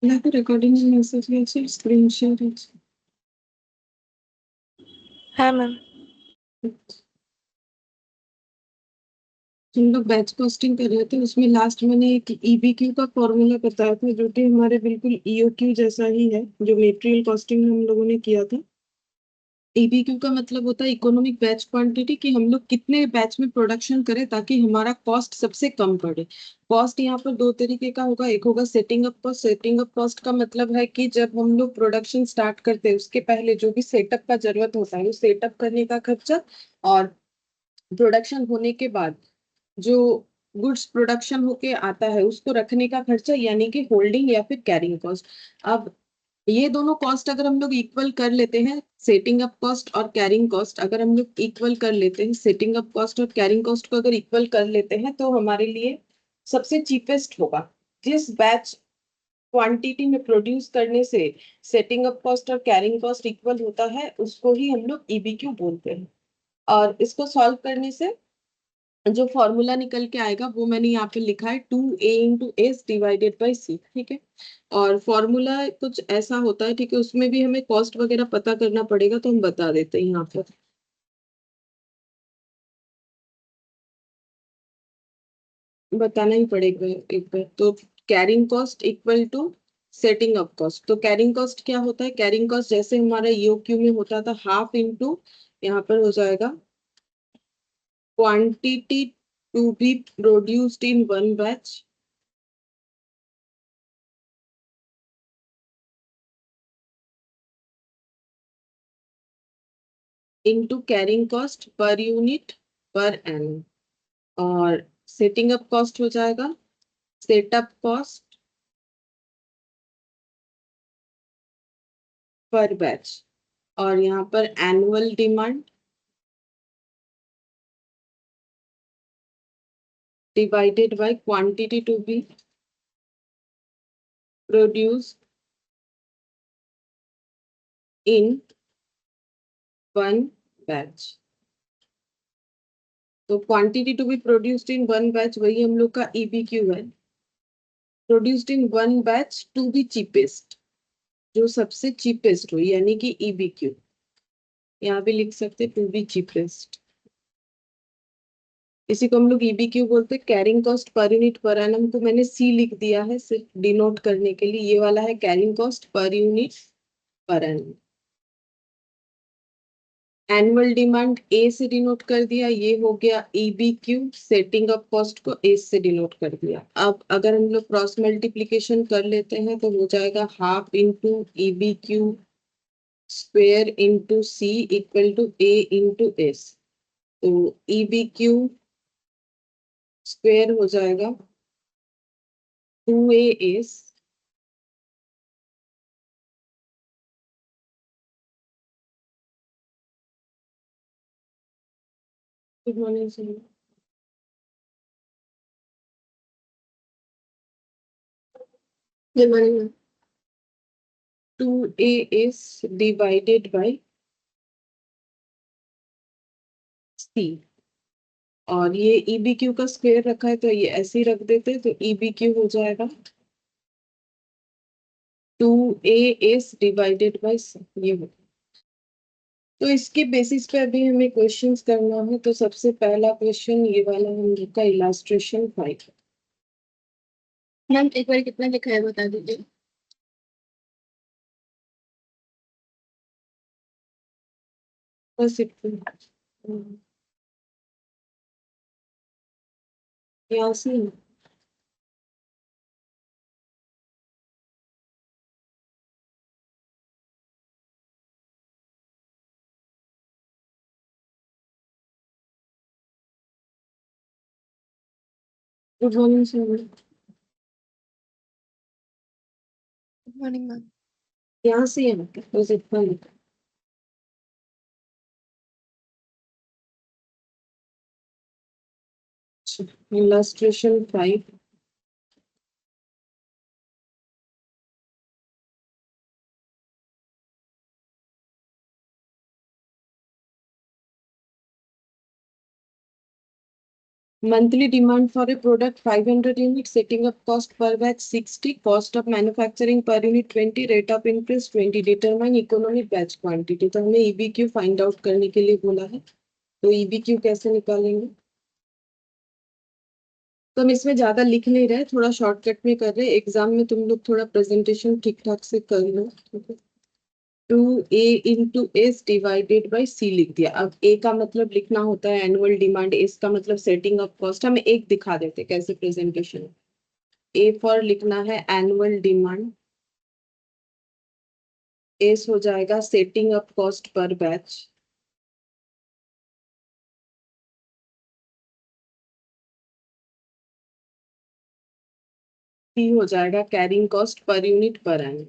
నాకు recording message చేసి screen share చేసి हाँ मैम। हम लोग बैच कॉस्टिंग कर रहे थे, उसमें लास्ट मैंने एक ईबीक्यू का फॉर्मूला बताया था जो कि हमारे बिल्कुल ईओक्यू जैसा ही है जो मेटेरियल कॉस्टिंग हम लोगों ने किया था। ईबीक्यू का मतलब होता है इकोनॉमिक बैच क्वांटिटी, कि हम लोग कितने बैच में प्रोडक्शन करें ताकि हमारा कॉस्ट सबसे कम पड़े। कॉस्ट यहाँ पर दो तरीके का होगा, एक होगा setting up cost. Setting up cost का मतलब है कि जब हम लोग प्रोडक्शन स्टार्ट करते हैं उसके पहले जो भी सेटअप का जरूरत होता है वो सेटअप करने का खर्चा, और प्रोडक्शन होने के बाद जो गुड्स प्रोडक्शन होके आता है उसको रखने का खर्चा, यानी कि होल्डिंग या फिर कैरिंग कॉस्ट। अब ये दोनों कॉस्ट अगर हम लोग इक्वल कर लेते हैं, सेटिंग अप कॉस्ट और कैरिंग कॉस्ट अगर हम लोग इक्वल कर लेते हैं, सेटिंग अप कॉस्ट और कैरिंग कॉस्ट को अगर इक्वल कर लेते हैं तो हमारे लिए सबसे चीपेस्ट होगा जिस बैच क्वांटिटी में प्रोड्यूस करने से सेटिंग अप कॉस्ट और कैरिंग कॉस्ट इक्वल होता है, उसको ही हम लोग ईबीक्यू बोलते हैं। और इसको सॉल्व करने से जो फॉर्मूला निकल के आएगा वो मैंने यहाँ पे लिखा है 2a × s/c, ठीक है। और फॉर्मूला कुछ ऐसा होता है, ठीक है, उसमें भी हमें कॉस्ट वगैरह पता करना पड़ेगा तो हम बता देते हैं यहाँ पर। बताना ही पड़ेगा एक बार तो। Carrying cost equal to setting up cost. तो कैरिंग कॉस्ट क्या होता है? कैरिंग कॉस्ट जैसे हमारा ईओक्यू में होता था हाफ इंटू, यहाँ पर हो जाएगा quantity to be produced in one batch into carrying cost per unit per annum. और सेटिंग अप कॉस्ट हो जाएगा सेटअप कॉस्ट पर बैच। और यहाँ पर annual demand divided by quantity to be produce in one batch. तो quantity to be produced in one batch वही हम लोग का ईबीक्यू है। Produced in one batch to be cheapest, जो सबसे चीपेस्ट हो यानी कि ईबीक्यू। यहाँ भी लिख सकते टू बी चीपेस्ट, इसी को हम लोग ईबीक्यू बोलते हैं। Carrying cost per unit per annum को मैंने सी लिख दिया है सिर्फ डिनोट करने के लिए, ये वाला है carrying cost per unit per annum. Annual demand A से डिनोट कर दिया, ये हो गया ईबीक्यू। सेटिंग अप कॉस्ट को ए से डिनोट कर दिया। अब अगर हम लोग क्रॉस मल्टीप्लीकेशन कर लेते हैं तो हो जाएगा half into EBQ square into C equal to A into S. तो ईबीक्यू स्क्वेयर हो जाएगा 2a s good morning sir. Good morning. 2a s divided by C. और ये ईबीक्यू का स्क्वायर रखा है तो ये ऐसे ही रख देते हैं, तो ईबीक्यू हो जाएगा 2a s डिवाइडेड बाय सी, ये हो। तो इसके बेसिस पे अभी हमें क्वेश्चंस करना है। तो सबसे पहला क्वेश्चन ये वाला हम लोग का इलास्ट्रेशन 5। मैम एक बार कितना लिखा है बता दीजिए। बस इतना। यहाँ से good morning sir. Good morning ma'am. यहाँ से यहाँ तक बस इतना लिखा। Illustration 5। Monthly demand for a product 500 units, setting up cost per batch 60, cost of manufacturing per unit 20, rate of increase 20, determine economic batch quantity. तो हमें EBQ फाइंड आउट करने के लिए बोला है, तो EBQ कैसे निकालेंगे? तो हम इसमें ज्यादा लिख नहीं रहे, थोड़ा शॉर्टकट में कर रहे हैं। एग्जाम में तुम लोग थोड़ा प्रेजेंटेशन ठीक ठाक से कर लो, ठीक है। 2A into S divided by C लिख दिया। अब ए का मतलब लिखना होता है एनुअल डिमांड, एस का मतलब सेटिंग अप कॉस्ट। हमें एक दिखा देते कैसे प्रेजेंटेशन। ए फॉर लिखना है एनुअल डिमांड, एस हो जाएगा setting up cost per batch, C हो जाएगा carrying cost per unit per annum.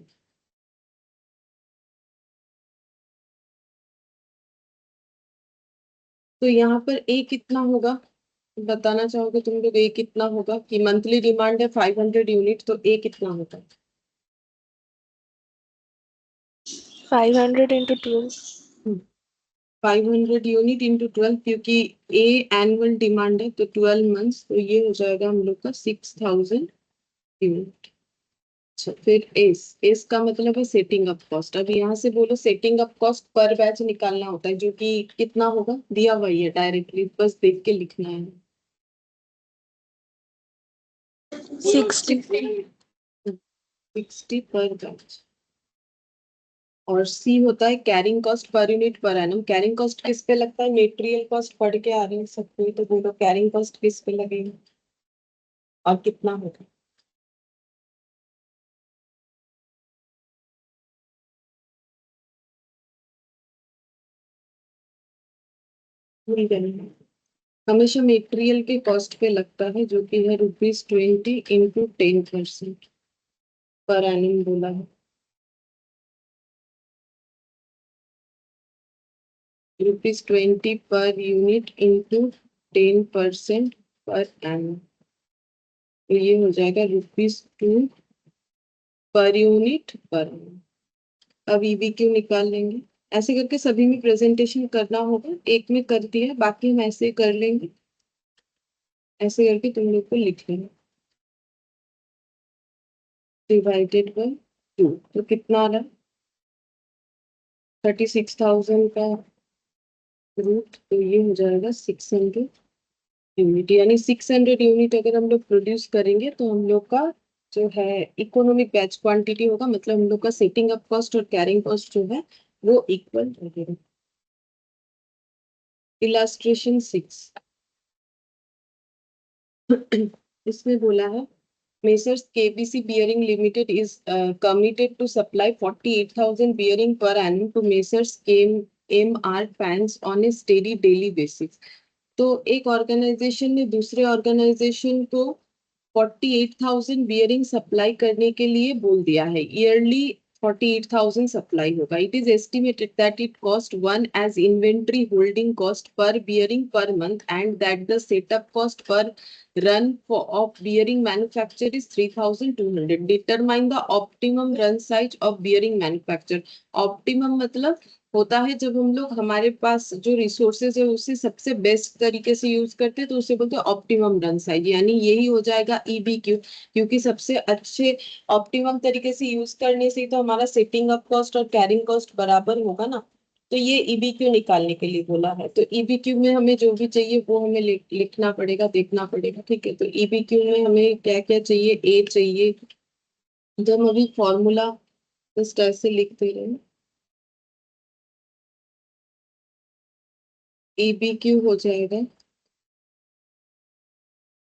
तो यहाँ पर ए कितना होगा बताना चाहोगे तुम लोग? ए कितना होगा कि मंथली डिमांड है 500 यूनिट, तो ए कितना होगा? 500 into 12. 500 यूनिट इंटू 12, क्योंकि ए एनुअल डिमांड है तो 12 मंथ्स, तो ये हो जाएगा हम लोग का 6000 यूनिट। अच्छा, फिर एस, एस का मतलब है सेटिंग अप कॉस्ट। अब यहाँ से बोलो setting up cost per batch निकालना होता है, जो कि कितना होगा दिया वही है, डायरेक्टली बस देख के लिखना है। 60. 60 पर बैच। और सी होता है carrying cost per unit per annum. Carrying cost किस पे लगता है? मेटेरियल कॉस्ट पढ़ के आ रहे हैं सब कोई, तो बोलो कैरिंग कॉस्ट किस पे लगेगा और कितना होगा? नहीं करेंगे, हमेशा मेटेरियल के कॉस्ट पे लगता है, जो कि है ₹20 इंटू 10% पर एनम बोला है। ₹20 पर यूनिट इंटू 10% पर एनम, तो ये हो जाएगा ₹2 पर यूनिट पर annum। अब EBQ निकाल लेंगे। ऐसे करके सभी में प्रेजेंटेशन करना होगा, एक में कर दिया बाकी हम ऐसे कर लेंगे। ऐसे करके तुम लोग को लिख लेना, डिवाइडेड बाई 2, तो कितना आ रहा है? 36,000 का रूट, तो ये हो जाएगा 600 यूनिट। यानी 600 यूनिट अगर हम लोग प्रोड्यूस करेंगे तो हम लोग का जो है इकोनॉमिक बैच क्वांटिटी होगा, मतलब हम लोग का सेटिंग अप कॉस्ट और कैरिंग कॉस्ट जो है वो इक्वल रहेगा। इलास्ट्रेशन 6 इसमें बोला है Messrs KBC Bearing Limited is committed to supply 48,000 bearing per annum to Messrs KMR fans on a steady daily basis। तो एक ऑर्गेनाइजेशन ने दूसरे ऑर्गेनाइजेशन को 48,000 बियरिंग सप्लाई करने के लिए बोल दिया है। ईयरली 48,000 सप्लाई होगा। It is estimated that it cost one as inventory holding cost per bearing per month and that the setup cost per run of bearing manufacture is 3,200। Determine the optimum run size of bearing manufacture. Optimum मतलब होता है जब हम लोग हमारे पास जो resources है उसे सबसे बेस्ट तरीके से यूज करते हैं, तो उसे बोलते हैं ऑप्टिमम रन साइज। यानी यही हो जाएगा EBQ, क्योंकि सबसे अच्छे ऑप्टिमम तरीके से यूज करने से ही तो हमारा सेटिंग अप कॉस्ट और कैरिंग कॉस्ट बराबर होगा ना। तो ये EBQ निकालने के लिए बोला है, तो EBQ में हमें जो भी चाहिए वो हमें लिखना पड़ेगा, देखना पड़ेगा, ठीक है। तो EBQ में हमें क्या क्या चाहिए? ए चाहिए, तो हम अभी फॉर्मूला जस्ट ऐसे लिख दे रहे हैं। EBQ हो जाएगा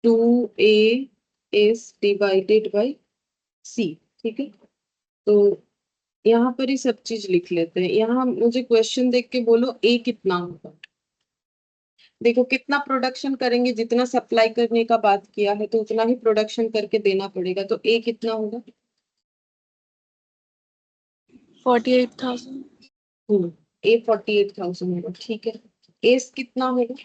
2AS डिवाइडेड बाई सी, ठीक है। तो यहाँ पर ही सब चीज लिख लेते हैं। यहाँ मुझे क्वेश्चन देख के बोलो ए कितना होगा। देखो कितना प्रोडक्शन करेंगे, जितना सप्लाई करने का बात किया है तो उतना ही प्रोडक्शन करके देना पड़ेगा, तो ए कितना होगा? 48,000. ए 48,000 होगा, ठीक है। एस कितना होगा?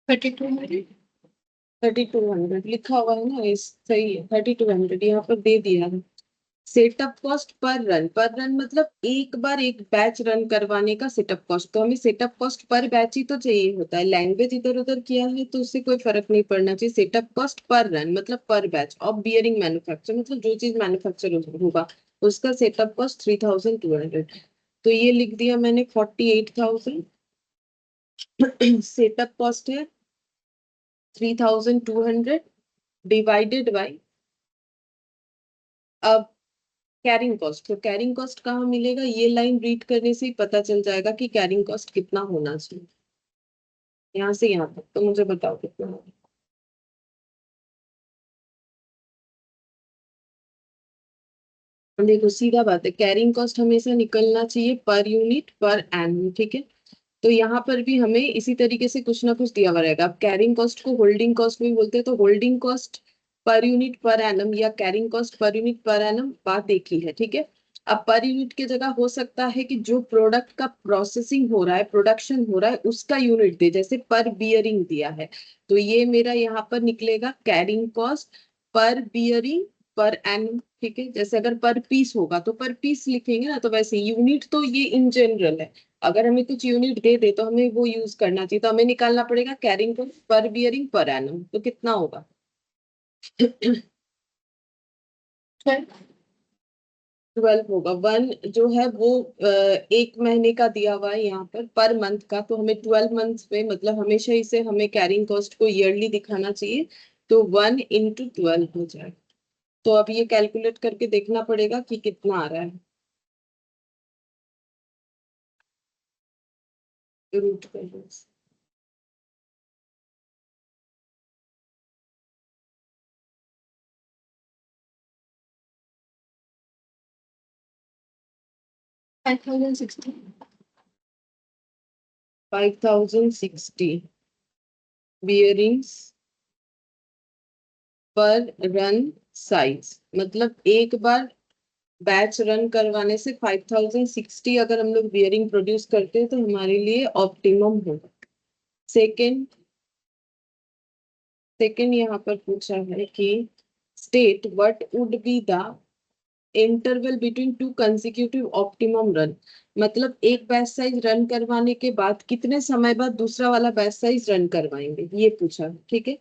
थर्टी टू 3200 लिखा हुआ है ना, इस सही है, 3200 यहाँ पर दे दिया है। सेटअप कॉस्ट पर रन मतलब एक बार एक बैच रन करवाने का सेटअप कॉस्ट, तो हमें सेटअप कॉस्ट पर बैच ही तो चाहिए होता है। लैंग्वेज इधर उधर किया है तो उससे कोई फर्क नहीं पड़ना चाहिए। सेटअप कॉस्ट पर रन मतलब पर बैच ऑफ बियरिंग मैन्युफैक्चर, मतलब जो चीज मैन्युफैक्चर होगा उसका सेटअप कॉस्ट 3200। तो ये लिख दिया मैंने 48,000। सेटअप कॉस्ट है 3200 डिवाइडेड बाई, अब कैरिंग कॉस्ट, तो कैरिंग कॉस्ट कहाँ मिलेगा, ये लाइन रीड करने से ही पता चल जाएगा कि कैरिंग कॉस्ट कितना होना चाहिए। यहाँ से यहाँ तक तो मुझे बताओ कितना होगा। देखो सीधा बात है, कैरिंग कॉस्ट हमेशा निकलना चाहिए पर यूनिट पर एनम, ठीक है। तो यहाँ पर भी हमें इसी तरीके से कुछ ना कुछ दिया हुआ रहेगा। अब कैरिंग कॉस्ट को होल्डिंग कॉस्ट भी बोलते हैं, तो holding cost per unit per annum या carrying cost per unit per annum, बात एक ही है, ठीक है। अब पर यूनिट की जगह हो सकता है कि जो प्रोडक्ट का प्रोसेसिंग हो रहा है, प्रोडक्शन हो रहा है, उसका यूनिट दे, जैसे पर बियरिंग दिया है, तो ये मेरा यहाँ पर निकलेगा carrying cost per bearing per annum, ठीक है। जैसे अगर पर पीस होगा तो पर पीस लिखेंगे ना, तो वैसे यूनिट तो ये इन जनरल है, अगर हमें कुछ यूनिट दे दे तो हमें वो यूज करना चाहिए। तो हमें निकालना पड़ेगा carrying cost per bearing per annum, तो कितना होगा। 12 होगा। वन जो है वो एक महीने का दिया हुआ है यहाँ पर मंथ का, तो हमें 12 मंथ में मतलब हमेशा इसे हमें कैरिंग कॉस्ट को ईयरली दिखाना चाहिए, तो 1 × 12 हो जाए। तो अब ये कैलकुलेट करके देखना पड़ेगा कि कितना आ रहा है। रूट कर लो। 5060। 5060 बियरिंग्स पर रन साइज, मतलब एक बार बैच रन करवाने से 5060 अगर हम लोग बियरिंग प्रोड्यूस करते हैं तो हमारे लिए ऑप्टिमम होगा। सेकेंड, यहाँ पर पूछा है कि state what would be the interval between two consecutive optimum run, मतलब एक बैच साइज रन करवाने के बाद कितने समय बाद दूसरा वाला बैच साइज रन करवाएंगे, ये पूछा, ठीक है।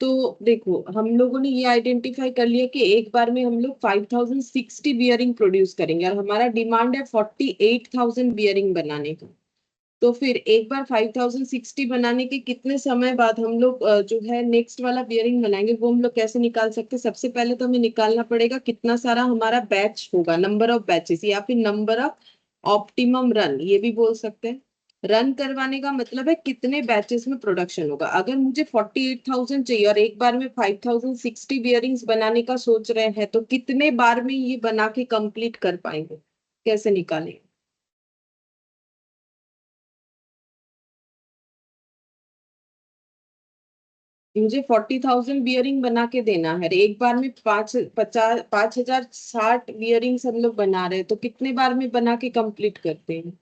तो देखो हम लोगों ने ये आइडेंटिफाई कर लिया कि एक बार में हम लोग 5060 बियरिंग प्रोड्यूस करेंगे और हमारा डिमांड है 48,000 बियरिंग बनाने का। तो फिर एक बार 5060 बनाने के कितने समय बाद हम लोग जो है नेक्स्ट वाला बियरिंग बनाएंगे, वो हम लोग कैसे निकाल सकते हैं। सबसे पहले तो हमें निकालना पड़ेगा कितना सारा हमारा बैच होगा, नंबर ऑफ बैचेस, या फिर नंबर ऑफ ऑप्टिमम रन, ये भी बोल सकते हैं। रन करवाने का मतलब है कितने बैचेस में प्रोडक्शन होगा। अगर मुझे 48,000 चाहिए और एक बार में 5060 बियरिंग्स बनाने का सोच रहे हैं, तो कितने बार में ये बना के कंप्लीट कर पाएंगे, कैसे निकालेंगे। मुझे 40,000 बियरिंग बना के देना है, एक बार में 5,50 बियरिंग्स हम लोग बना रहे हैं, तो कितने बार में बना के कंप्लीट करते हैं,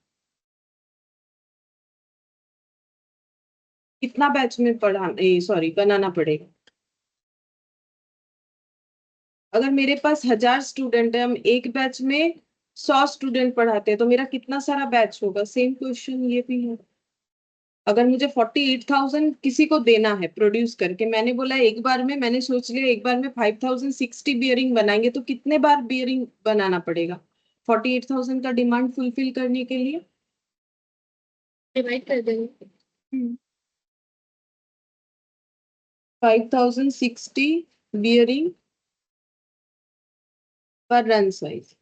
कितना बैच में पढ़ा सॉरी बनाना पड़ेगा। अगर मेरे पास 1,000 स्टूडेंट है, हम एक बैच में 100 स्टूडेंट पढ़ाते हैं, तो मेरा कितना सारा बैच होगा, सेम क्वेश्चन ये भी है। अगर मुझे 48,000 किसी को देना है प्रोड्यूस करके, मैंने बोला एक बार में, मैंने सोच लिया एक बार में 5060 बियरिंग बनाएंगे, तो कितने बार बियरिंग बनाना पड़ेगा 48,000 का डिमांड फुलफिल करने के लिए। डिवाइड कर देंगे। 5060 बियरिंग पर रन साइज,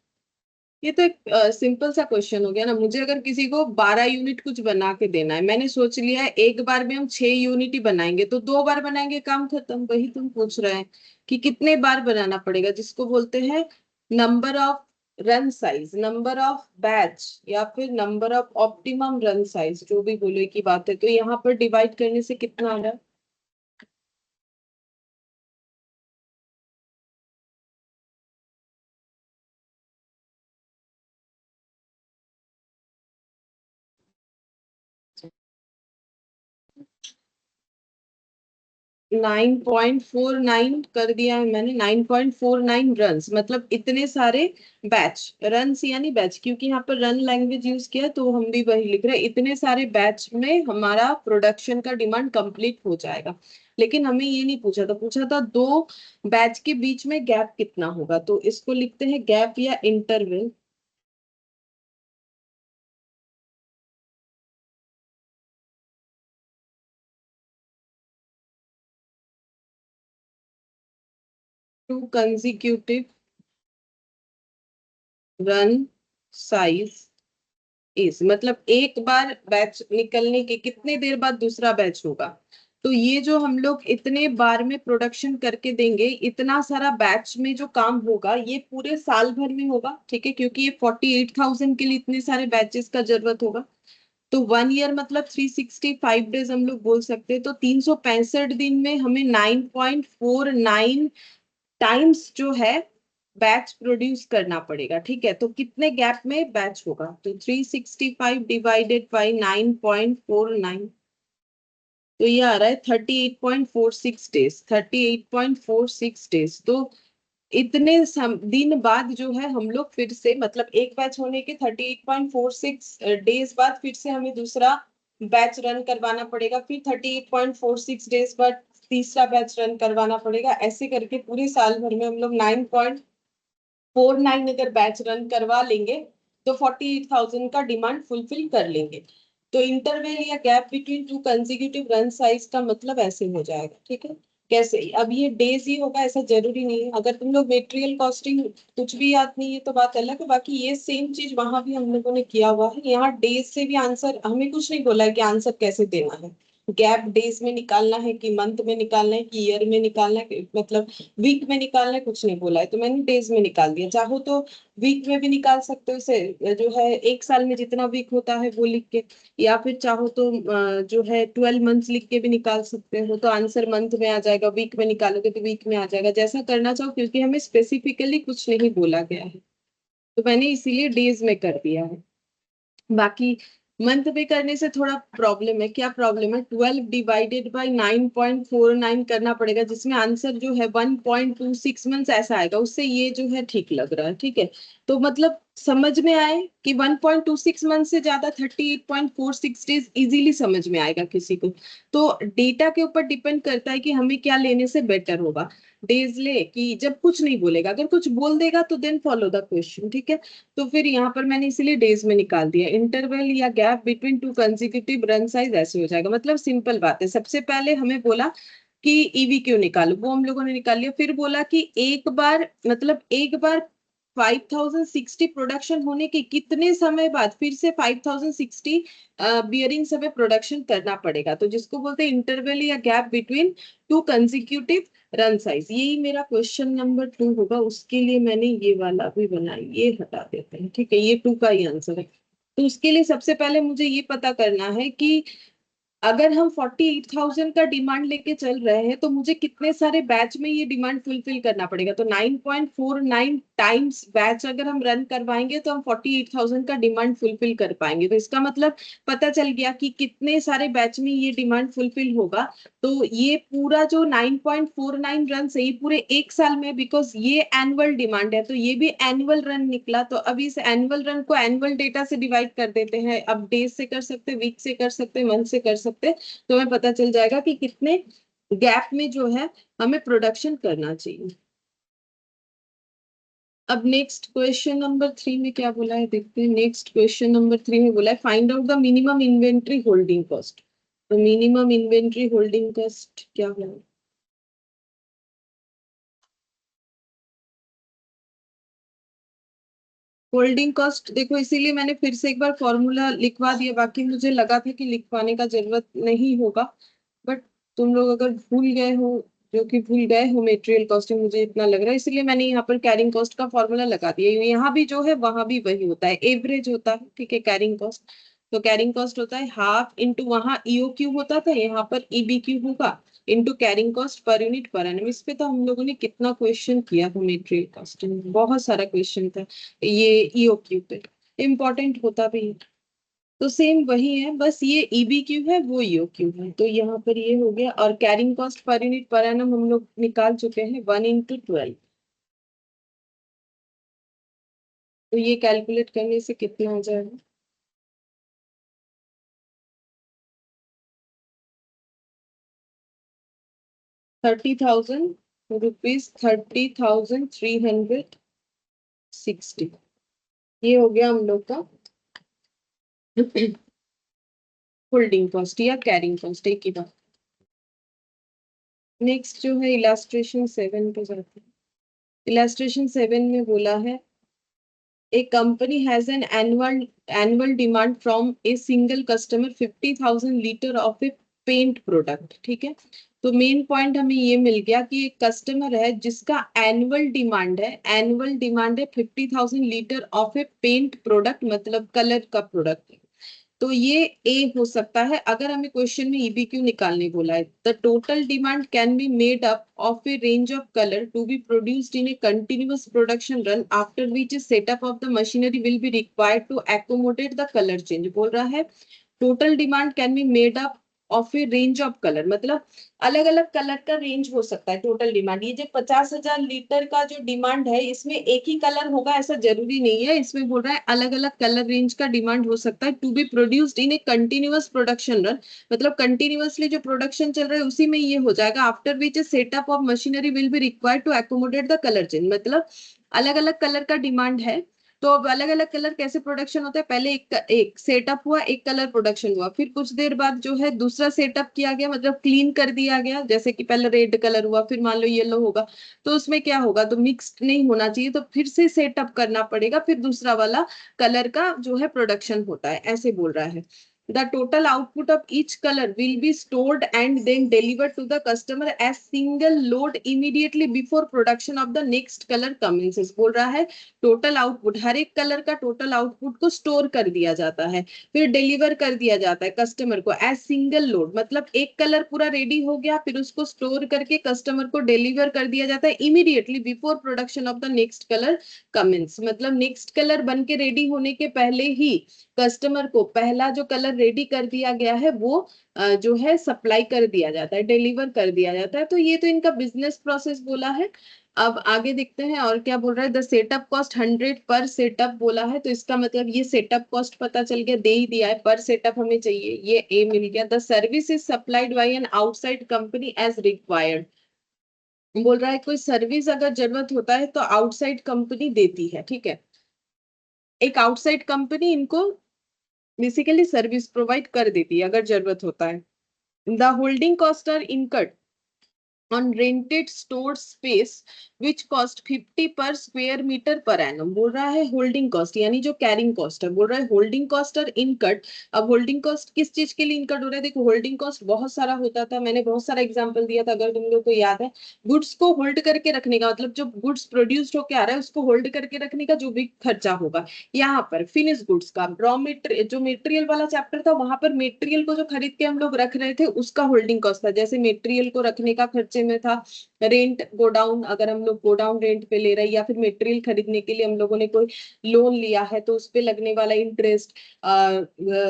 ये तो एक सिंपल सा क्वेश्चन हो गया ना। मुझे अगर किसी को 12 यूनिट कुछ बना के देना है, मैंने सोच लिया है एक बार में हम 6 यूनिट ही बनाएंगे, तो 2 बार बनाएंगे काम खत्म। वही तुम पूछ रहे हैं कि कितने बार बनाना पड़ेगा, जिसको बोलते हैं number of run size, number of batch, या फिर number of optimum run size, जो भी बोले की बात है। तो यहाँ पर डिवाइड करने से कितना आ रहा है। 9.49 कर दिया है मैंने, 9.49 रन्स, मतलब इतने सारे बैच, रन्स यानी बैच, क्योंकि यहाँ पर रन लैंग्वेज यूज किया है तो हम भी वही लिख रहे हैं, इतने सारे बैच में हमारा प्रोडक्शन का डिमांड कंप्लीट हो जाएगा। लेकिन हमें ये नहीं पूछा था, पूछा था दो बैच के बीच में गैप कितना होगा, तो इसको लिखते हैं गैप या interval. To consecutive run size is, मतलब एक बार बैच निकलने के कितने देर बाद दूसरा बैच होगा। तो ये जो हम लोग इतने बार में प्रोडक्शन करके देंगे, इतना सारा बैच में जो काम होगा ये पूरे साल भर में होगा, ठीक है, क्योंकि ये 48,000 के लिए इतने सारे बैचेस का जरूरत होगा। तो 1 ईयर मतलब 365 डेज हम लोग बोल सकते हैं, तो 365 दिन में हमें 9.49 टाइम्स जो है बैच प्रोड्यूस करना पड़ेगा, ठीक है। तो कितने गैप में बैच होगा, तो 365 डिवाइडेड बाई 9.49, तो ये आ रहा है 38.46 डेज, 38.46 डेज। तो इतने दिन बाद जो है हम लोग फिर से, मतलब एक बैच होने के 38.46 डेज बाद फिर से हमें दूसरा बैच रन करवाना पड़ेगा, फिर 38.46 डेज बाद तीसरा बैच रन करवाना पड़ेगा, ऐसे करके पूरे साल भर में हम लोग 9.49 अगर बैच रन करवा लेंगे तो 48,000 का डिमांड फुलफिल कर लेंगे। तो इंटरवल या gap between two consecutive run size का मतलब ऐसे हो जाएगा, ठीक है। कैसे, अब ये डेज ही होगा ऐसा जरूरी नहीं है, अगर तुम लोग मेटेरियल कॉस्टिंग कुछ भी याद नहीं है तो बात अलग है, बाकी ये सेम चीज वहां भी हम लोगों ने किया हुआ है। यहाँ डेज से भी आंसर, हमें कुछ नहीं बोला है कि आंसर कैसे देना है, गैप डेज में निकालना है कि मंथ में निकालना है कि ईयर में निकालना है, मतलब वीक में निकालना है, कुछ नहीं बोला है, तो मैंने डेज में निकाल दिया। चाहो तो वीक में भी निकाल सकते हो इसे, जो है एक साल में जितना वीक होता है वो लिख के, या फिर चाहो तो जो है 12 मंथ्स लिख के भी निकाल सकते हो, तो आंसर मंथ में आ जाएगा, वीक में निकालोगे तो वीक में आ जाएगा, जैसा करना चाहो, क्योंकि हमें स्पेसिफिकली कुछ नहीं बोला गया है, तो मैंने इसीलिए डेज में कर दिया है। बाकी मंथ पे करने से थोड़ा प्रॉब्लम है, क्या प्रॉब्लम है, 12 डिवाइडेड बाई 9.49 करना पड़ेगा, जिसमें आंसर जो है 1.26 मंथ्स ऐसा आएगा, उससे ये जो है ठीक लग रहा है, ठीक है। तो मतलब समझ में आए कि 1.26 मंथ से ज्यादा 38.46 डेज इजीली समझ में आएगा किसी को। तो डेटा के ऊपर डिपेंड करता है कि हमें क्या लेने से बेटर होगा, डेज ले कि जब कुछ नहीं बोलेगा, अगर कुछ बोल देगा तो देन फॉलो द क्वेश्चन, ठीक है। तो फिर यहाँ पर मैंने इसीलिए डेज में निकाल दिया, इंटरवल या gap between two consecutive run size ऐसे हो जाएगा, मतलब सिंपल बात है। सबसे पहले हमें बोला कि ईवी क्यू निकालो, वो हम लोगों ने निकाल लिया, फिर बोला कि एक बार, मतलब एक बार 5060 प्रोडक्शन होने के कितने समय बाद फिर से 5060 बियरिंग हमें प्रोडक्शन करना पड़ेगा, तो जिसको बोलते हैं इंटरवल या gap between two consecutive run size, यही मेरा क्वेश्चन नंबर 2 होगा। उसके लिए मैंने ये वाला भी बनाया, ये हटा देते हैं, ठीक है, ये 2 का ही आंसर है। तो उसके लिए सबसे पहले मुझे ये पता करना है कि अगर हम 48,000 का डिमांड लेके चल रहे हैं तो मुझे कितने सारे बैच में ये डिमांड फुलफिल करना पड़ेगा, तो 9.49 टाइम्स बैच अगर हम रन करवाएंगे तो हम 48,000 का डिमांड फुलफिल कर पाएंगे। तो इसका मतलब पता चल गया कि कितने सारे बैच में ये डिमांड फुलफिल होगा। तो ये पूरा जो 9.49 रन है ये पूरे एक साल में, बिकॉज ये एनुअल डिमांड है तो ये भी एनुअल रन निकला, तो अभी इस एनुअल रन को एनुअल डेटा से डिवाइड कर देते हैं, अब डेज से कर सकते, वीक से कर सकते, मंथ से कर सकते, तो हमें पता चल जाएगा कि कितने गैप में जो है हमें प्रोडक्शन करना चाहिए। अब नेक्स्ट क्वेश्चन नंबर 3 में क्या बोला है देखते हैं। नेक्स्ट क्वेश्चन नंबर 3 में बोला है find out the minimum inventory holding cost. तो मिनिमम इन्वेंट्री होल्डिंग कॉस्ट क्या है, होल्डिंग कॉस्ट देखो, इसीलिए मैंने फिर से एक बार फॉर्मूला लिखवा दिया, बाकी मुझे लगा था कि लिखवाने का जरूरत नहीं होगा, बट तुम लोग अगर भूल गए हो, जो कि भूल गए हो मेटेरियल कॉस्टिंग, मुझे इतना लग रहा है, इसलिए मैंने यहाँ पर कैरिंग कॉस्ट का फॉर्मूला लगा दिया। यहाँ भी जो है वहां भी वही होता है, एवरेज होता है, ठीक है, कैरिंग कॉस्ट। तो कैरिंग कॉस्ट होता है हाफ इंटू, वहां ईओक्यू होता था, यहाँ पर ईबीक्यू होगा, into carrying cost per unit per annum. इस पे तो हम लोगों ने कितना क्वेश्चन किया था, मेटेरियल कॉस्टिंग बहुत सारा क्वेश्चन था, ये ईओक्यू पे इम्पोर्टेंट होता भी है। तो सेम वही है, बस ये EBQ है वो EOQ है। तो यहाँ पर ये हो गया। और carrying cost per unit per annum हम लोग निकाल चुके हैं 1 × 12। तो ये कैलकुलेट करने से कितना आ जाएगा? 30,000 रुपीज, 30,360। ये हो गया हम लोग का होल्डिंग कॉस्ट या कैरिंग कॉस्ट, एक ही बात। नेक्स्ट जो है इलास्ट्रेशन 7 पे जाते हैं। इलास्ट्रेशन 7 में बोला है a company has an annual demand from a single customer 50,000 litre of a paint product. ठीक है, तो मेन पॉइंट हमें ये मिल गया कि एक कस्टमर है जिसका एनुअल डिमांड है 50,000 litre of a paint product, मतलब कलर का प्रोडक्ट। तो ये ए हो सकता है अगर हमें क्वेश्चन में EBQ निकालने बोला है। The total demand can be made up of a range of colour to be produced in a continuous production run after which setup of the machinery will be required to accommodate the colour change. बोल रहा है total demand can be made up of a range of colour, मतलब अलग अलग colour का range हो सकता है टोटल डिमांड। ये जो 50,000 लीटर का जो डिमांड है इसमें एक ही कलर होगा ऐसा जरूरी नहीं है। इसमें बोल रहा है अलग अलग कलर रेंज का डिमांड हो सकता है to be produced in a continuous production run, मतलब कंटिन्यूअसली जो प्रोडक्शन चल रहा है उसी में ये हो जाएगा। After which setup of machinery will be required to accommodate the colour change, मतलब अलग अलग कलर का डिमांड है। तो अब अलग अलग कलर कैसे प्रोडक्शन होता है, पहले एक सेटअप हुआ, एक कलर प्रोडक्शन हुआ, फिर कुछ देर बाद जो है दूसरा सेटअप किया गया, मतलब क्लीन कर दिया गया। जैसे कि पहले रेड कलर हुआ, फिर मान लो येलो होगा, तो उसमें क्या होगा, तो मिक्स्ड नहीं होना चाहिए, तो फिर से सेटअप करना पड़ेगा, फिर दूसरा वाला कलर का जो है प्रोडक्शन होता है, ऐसे बोल रहा है। The total output of each color will be stored and then delivered to the customer as single load immediately before production of the next color commences। बोल रहा है टोटल आउटपुट, हर एक कलर का टोटल आउटपुट को store कर दिया जाता है, फिर डिलीवर कर दिया जाता है कस्टमर को एज सिंगल लोड, मतलब एक कलर पूरा रेडी हो गया, फिर उसको स्टोर करके कस्टमर को डिलीवर कर दिया जाता है immediately before production of the next colour commence, मतलब नेक्स्ट कलर बन के रेडी होने के पहले ही कस्टमर को पहला जो कलर रेडी कर दिया गया है वो जो है सप्लाई कर दिया जाता है, डिलीवर कर दिया जाता है। तो ये तो इनका बिजनेस प्रोसेस बोला है। अब आगे देखते हैं और क्या बोल रहा है। द सेटअप कॉस्ट 100 पर सेटअप बोला है, तो इसका मतलब ये सेटअप कॉस्ट पता चल गया, दे ही दिया है, पर सेटअप हमें चाहिए, ये ए मिल गया। The service is supplied by an outside company as required. बोल रहा है कोई सर्विस अगर जरूरत होता है तो आउटसाइड कंपनी देती है। ठीक है, एक आउटसाइड कंपनी इनको बेसिकली सर्विस प्रोवाइड कर देती है अगर जरूरत होता है। The holding cost are incurred on rented store space which cost 50 per square meter per annum। बोल रहा है होल्डिंग कॉस्ट यानी जो कैरिंग कॉस्ट है, बोल रहा है होल्डिंग कॉस्ट और इनकट। अब होल्डिंग कॉस्ट किस चीज के लिए इनकट हो रहा है, देखो होल्डिंग कॉस्ट बहुत सारा होता था, मैंने बहुत सारा एग्जांपल दिया था अगर तुम लोग को याद है। गुड्स को होल्ड करके रखने का मतलब जो गुड्स प्रोड्यूस्ड होकर आ रहा है उसको होल्ड करके रखने का जो भी खर्चा होगा। यहाँ पर फिनिश गुड्स का रॉ मेटेरियल, जो मेटेरियल वाला चैप्टर था वहां पर मेटेरियल को जो खरीद के हम लोग रख रहे थे उसका होल्डिंग कॉस्ट था। जैसे मेटेरियल को रखने का खर्चे में था रेंट, गोडाउन, अगर हम लोग गोडाउन रेंट पे ले रहे हैं या फिर मटेरियल खरीदने के लिए हम लोगों ने कोई लोन लिया है तो उस पे लगने वाला इंटरेस्ट,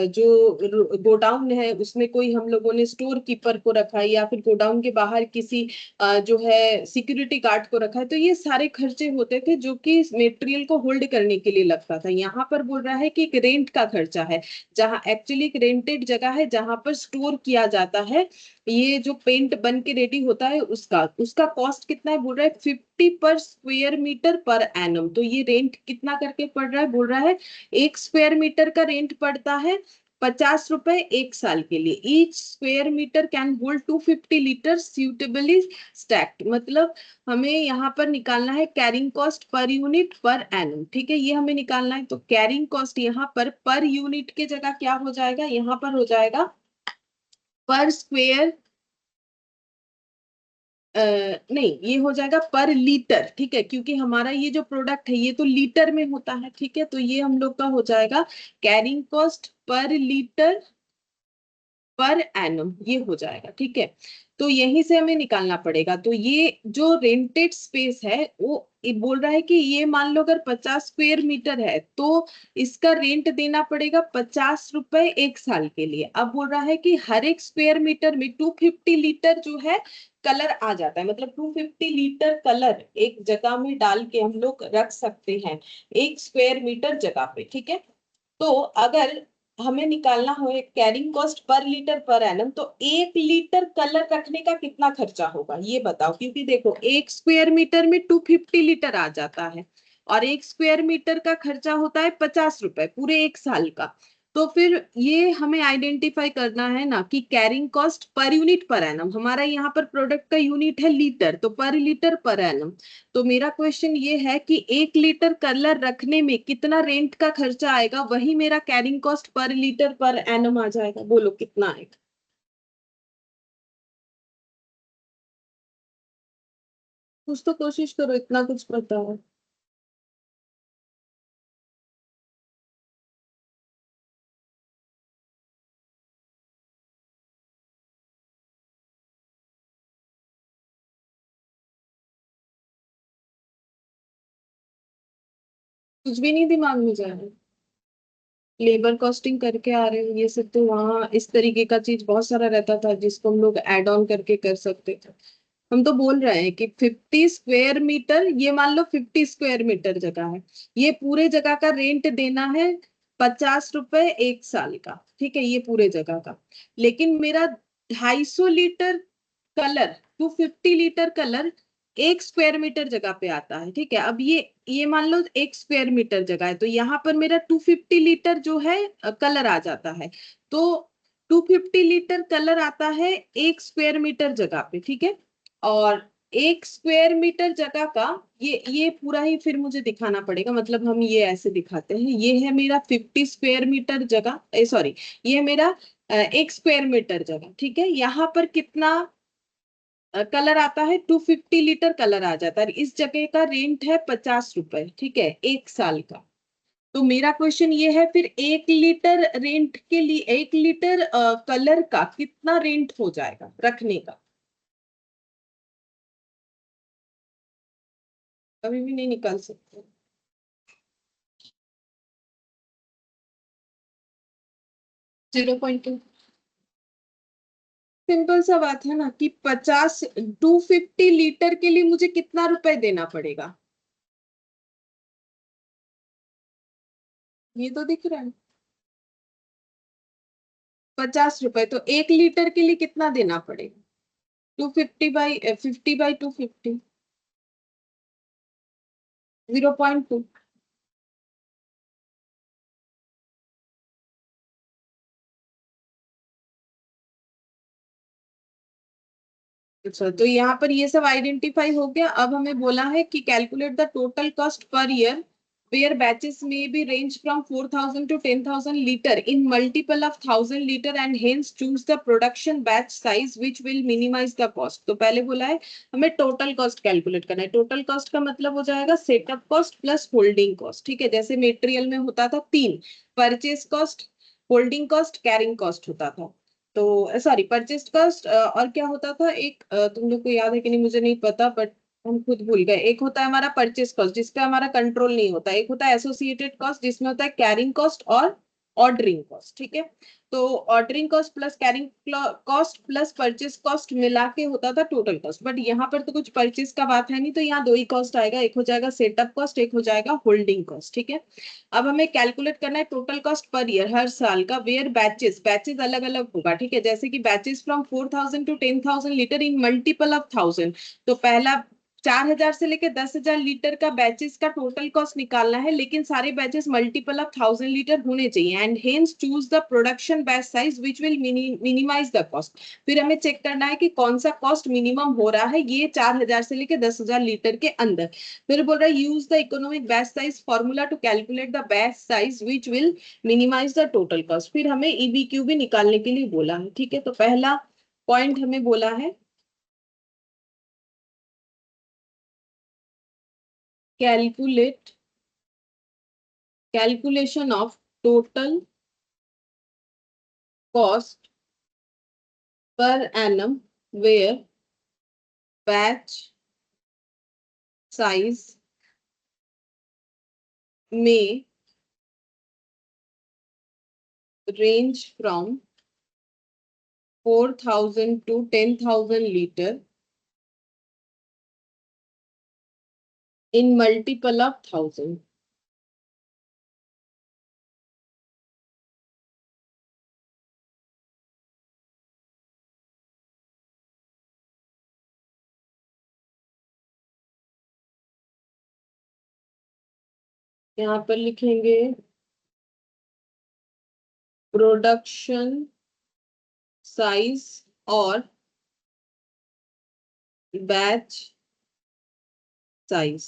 जो गोडाउन है उसमें कोई हम लोगों ने स्टोर कीपर को रखा है या फिर गोडाउन के बाहर किसी जो है सिक्योरिटी गार्ड को रखा है, तो ये सारे खर्चे होते थे जो कि मटेरियल को होल्ड करने के लिए लगता था। यहाँ पर बोल रहा है कि एक रेंट का खर्चा है, जहाँ एक्चुअली एक रेंटेड जगह है जहां पर स्टोर किया जाता है ये जो पेंट बन के रेडी होता है उसका उसका कॉस्ट कितना है, बोल रहा है 50 पर स्क्वायर मीटर पर एनम। तो ये रेंट कितना करके पड़ रहा है, बोल रहा है 1 स्क्वायर मीटर का रेंट पड़ता है 50 रुपए 1 साल के लिए। Each square metre can hold 250 litre suitably stacked, मतलब हमें यहाँ पर निकालना है carrying cost per unit per annum. ठीक है, ये हमें निकालना है। तो कैरिंग कॉस्ट यहाँ पर यूनिट के जगह क्या हो जाएगा, यहाँ पर हो जाएगा पर स्क्वेयर, नहीं ये हो जाएगा पर लीटर। ठीक है, क्योंकि हमारा ये जो प्रोडक्ट है ये तो लीटर में होता है। ठीक है, तो ये हम लोग का हो जाएगा carrying cost per litre per annum, ये हो जाएगा। ठीक है, तो यहीं से हमें निकालना पड़ेगा। तो ये जो रेंटेड स्पेस है वो ये बोल रहा है कि ये मान लो अगर 50 स्क्वायर मीटर है तो इसका रेंट देना पड़ेगा 50 रुपए 1 साल के लिए। अब बोल रहा है कि हर एक स्क्वायर मीटर में 250 लीटर जो है कलर आ जाता है, मतलब 250 लीटर कलर एक जगह में डाल के हम लोग रख सकते हैं 1 स्क्वायर मीटर जगह पे। ठीक है, तो अगर हमें निकालना हो carrying cost per litre per annum, तो 1 लीटर कलर रखने का कितना खर्चा होगा ये बताओ। क्योंकि देखो 1 स्क्वायर मीटर में 250 लीटर आ जाता है और 1 स्क्वायर मीटर का खर्चा होता है 50 रुपए पूरे 1 साल का। तो फिर ये हमें आइडेंटिफाई करना है ना कि carrying cost per unit per annum, हमारा यहाँ पर प्रोडक्ट का यूनिट है लीटर, तो पर लीटर पर एनम। तो मेरा क्वेश्चन ये है कि 1 लीटर कलर रखने में कितना रेंट का खर्चा आएगा, वही मेरा carrying cost per litre per annum आ जाएगा। बोलो कितना आएगा। कुछ तो कोशिश करो, इतना कुछ पता है। कुछ भी नहीं दिमाग में जा रहा है। लेबर कॉस्टिंग करके आ रहे हो ये सब, तो वहाँ इस तरीके का चीज बहुत सारा रहता था जिसको हम लोग एड ऑन करके कर सकते थे। हम तो बोल रहे हैं कि 50 स्क्वायर मीटर, ये मान लो 50 स्क्वायर मीटर जगह है, ये पूरे जगह का रेंट देना है 50 रुपए 1 साल का। ठीक है, ये पूरे जगह का। लेकिन मेरा 250 litre colour, 250 litre colour 1 square metre जगह पे आता है। ठीक है, अब ये मान लो 1 स्क्वायर मीटर जगह है, तो यहाँ पर मेरा 250 लीटर जो है कलर आ जाता है। तो 250 लीटर कलर आता है 1 स्क्वायर मीटर जगह पे। ठीक है, और 1 स्क्वायर मीटर जगह का ये पूरा ही फिर मुझे दिखाना पड़ेगा। मतलब हम ये ऐसे दिखाते हैं, ये है मेरा 50 स्क्वायर मीटर जगह, सॉरी, ये है मेरा 1 स्क्वायर मीटर जगह। ठीक है, यहाँ पर कितना कलर आता है, 250 लीटर कलर आ जाता है। इस जगह का रेंट है 50 रुपए। ठीक है, 1 साल का। तो मेरा क्वेश्चन ये है फिर 1 लीटर रेंट के लिए, 1 लीटर कलर का कितना रेंट हो जाएगा रखने का। कभी भी नहीं निकाल सकते। 0.2। सिंपल सा बात है ना कि 250 लीटर के लिए मुझे कितना रुपए देना पड़ेगा, ये तो दिख रहा है। 50 रुपए, तो 1 लीटर के लिए कितना देना पड़ेगा। 250/50/250, 0.2। अच्छा, तो यहाँ पर ये सब आइडेंटिफाई हो गया। अब हमें बोला है कि calculate the total cost per year where batches may be range from 4,000 to 10,000 liter in multiple of 1,000 liter and hence choose the production batch size which will minimize the cost। तो पहले बोला है हमें टोटल कॉस्ट कैलकुलेट करना है। Total cost का मतलब हो जाएगा setup cost plus holding cost. ठीक है, जैसे मटेरियल में होता था 3, purchase cost, holding cost, carrying cost होता था। तो सॉरी, परचेज कॉस्ट और क्या होता था एक, तुम लोग को याद है कि नहीं मुझे नहीं पता, बट हम खुद भूल गए। एक होता है हमारा परचेज कॉस्ट जिसका हमारा कंट्रोल नहीं होता, एक होता है एसोसिएटेड कॉस्ट जिसमें होता है कैरिंग कॉस्ट और ऑर्डरिंग कॉस्ट। ठीक है, तो ordering cost plus carrying cost plus purchase cost मिला के होता था टोटल कॉस्ट। बट यहाँ पर तो कुछ परचेज का बात है नहीं, तो यहाँ 2 ही कॉस्ट आएगा, एक हो जाएगा सेटअप कॉस्ट, एक हो जाएगा होल्डिंग कॉस्ट। ठीक है, अब हमें कैलकुलेट करना है टोटल कॉस्ट पर ईयर हर साल का, वेयर बैचेस, बैचेस अलग अलग होगा। ठीक है, जैसे कि batches from 4,000 to 10,000 litre in multiple of 1,000। तो पहला 4,000 से लेकर 10,000 लीटर का बैचेस का टोटल कॉस्ट निकालना है, लेकिन सारे बैचेस मल्टीपल ऑफ 1,000 लीटर होने चाहिए। And hence choose the production batch size which will minimise the cost. फिर हमें चेक करना है कि कौन सा कॉस्ट मिनिमम हो रहा है, ये 4,000 से लेकर 10,000 लीटर के अंदर। फिर बोल रहा है use the economic batch size formula to calculate the batch size which will minimise the total cost. फिर हमें ईबीक्यू भी निकालने के लिए बोला है। ठीक है, तो पहला पॉइंट हमें बोला है calculate, calculation of total cost per annum where batch size may range from 4,000 to 10,000 liter in multiple of 1,000. यहाँ पर लिखेंगे प्रोडक्शन साइज और batch size,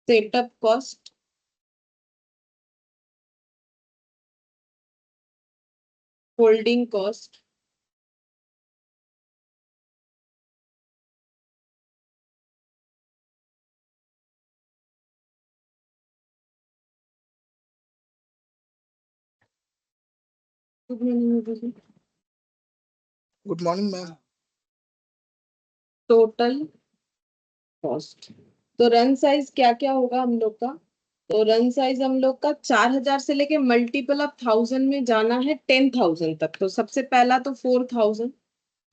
setup cost, holding cost, good morning ma'am. Total cost. तो run size क्या क्या होगा हम लोग का? तो रन साइज हम लोग का 4,000 से लेके मल्टीपल ऑफ 1,000 में जाना है 10,000 तक। तो सबसे पहला तो 4,000,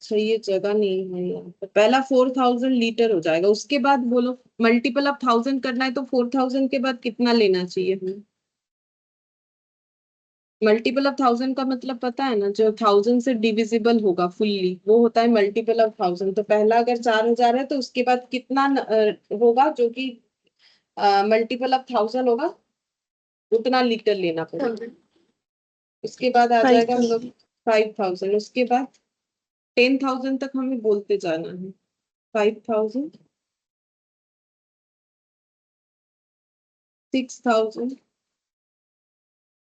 अच्छा ये जगह नहीं है यहाँ पे, पहला 4,000 लीटर हो जाएगा। उसके बाद बोलो मल्टीपल ऑफ 1,000 करना है तो 4,000 के बाद कितना लेना चाहिए हमें? मल्टीपल ऑफ 1,000 का मतलब पता है ना, जो 1,000 से डिविजिबल होगा फुल्ली वो होता है मल्टीपल ऑफ 1,000। तो पहला अगर 4,000 है तो उसके बाद कितना होगा जो कि मल्टीपल ऑफ 1,000 होगा, उतना लीटर लेना पड़ेगा। उसके बाद आ जाएगा हम लोग 5,000, उसके बाद 10,000 तक हमें बोलते जाना है। 5,000, 6,000,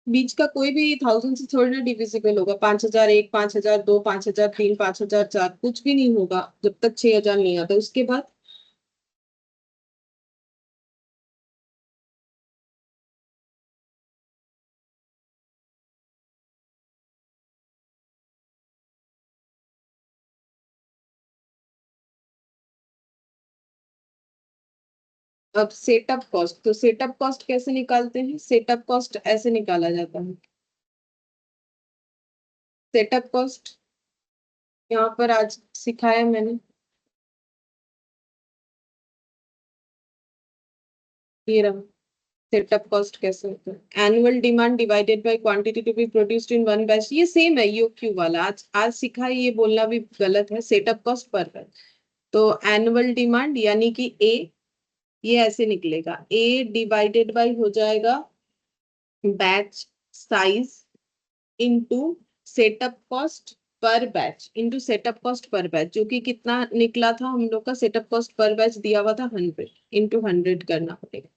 बीच का कोई भी 1,000 से थोड़ी ना डिविजिबल होगा। 5,001, 5,002, 5,003, 5,004 कुछ भी नहीं होगा जब तक 6,000 नहीं आता। उसके बाद अब सेटअप कॉस्ट। तो सेटअप कॉस्ट कैसे निकालते हैं? सेटअप कॉस्ट ऐसे निकाला जाता है। सेटअप कॉस्ट यहाँ पर आज सिखाया मैंने, ये रहा। सेटअप कॉस्ट कैसे होता है? Annual demand divided by quantity to be produced in one batch. ये सेम है ईओक्यू वाला, आज सिखा है, ये बोलना भी गलत है। सेटअप कॉस्ट पर बैच, तो एनुअल डिमांड यानी कि ए, ये ऐसे निकलेगा, ए डिवाइडेड बाय हो जाएगा batch size into setup cost per batch, into setup cost per batch, जो कि कितना निकला था हम लोग का? सेटअप कॉस्ट पर बैच दिया हुआ था 100, इनटू 100 करना पड़ेगा।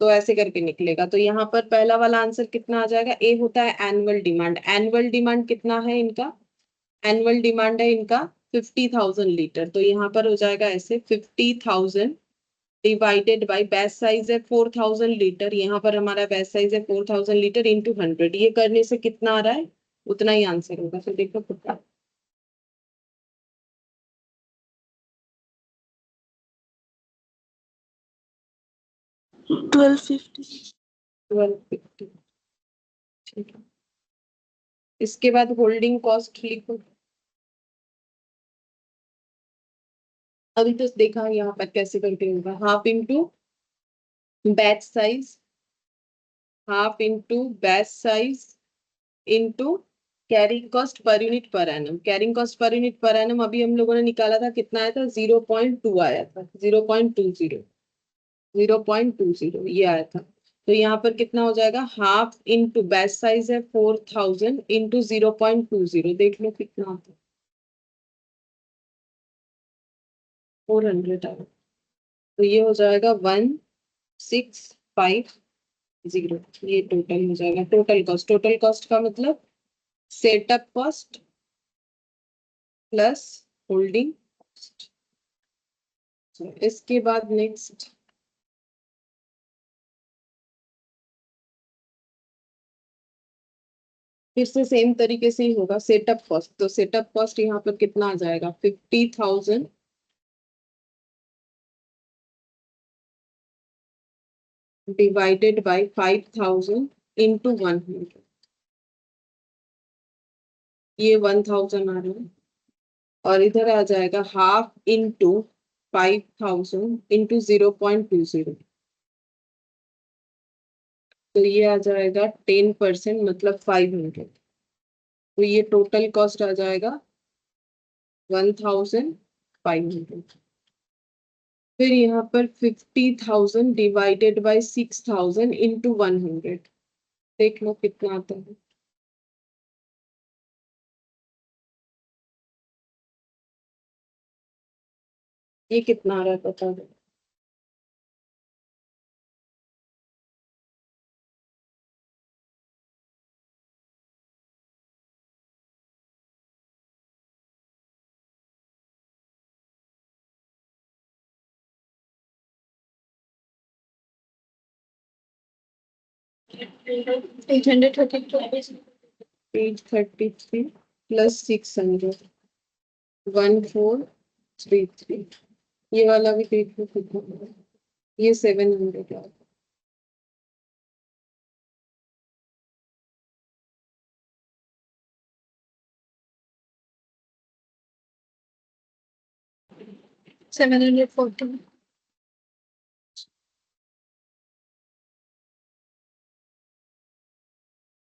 तो ऐसे करके निकलेगा। तो यहाँ पर पहला वाला आंसर कितना आ जाएगा? ए होता है एनुअल डिमांड। एनुअल डिमांड कितना है इनका? एनुअल डिमांड है इनका 50,000 लीटर। तो यहाँ पर हो जाएगा ऐसे 50,000 डिवाइडेड बाय बैच साइज है 4,000 लीटर। यहाँ पर हमारा बैच साइज है 4,000 लीटर इंटू 100। ये करने से कितना आ रहा है? उतना ही आंसर होगा। फिर देखो कितना, 1250। 1250। ठीक है, इसके बाद होल्डिंग कॉस्ट लिखो। अभी तो देखा यहाँ पर कैसे करके होगा, half into batch size, half into batch size into carrying cost per unit per annum. Carrying cost per unit per annum अभी हम लोगों ने निकाला था, कितना आया था? 0.2 आया था, 0.20, 0.20 ये आया था। तो यहाँ पर कितना हो जाएगा? हाफ इंटू बैच साइज है 4,000 इंटू 0.20, देख लो कितना होता है, 400 आया। तो ये हो जाएगा 1,650। ये टोटल हो जाएगा टोटल कॉस्ट। टोटल कॉस्ट का मतलब setup cost plus holding cost. इसके बाद नेक्स्ट फिर से सेम तरीके से ही होगा सेटअप कॉस्ट। तो सेटअप कॉस्ट यहाँ पर कितना आ जाएगा, 50,000 डिवाइडेड बाई 5,000 इंटू 100। ये 1,000 आ रहा है, और इधर आ जाएगा हाफ इंटू 5,000 इंटू 0.20। तो ये आ जाएगा 10%, मतलब 500। तो ये टोटल कॉस्ट आ जाएगा 1,500। फिर यहाँ पर 50,000 डिवाइडेड बाई 6,000 इंटू 100। देख लो कितना आता है। ये कितना आ रहा है बता दो। Page 33 plus 600 1433। ये वाला भी देख लो कितना आ रहा है। ये 700 आ। 740.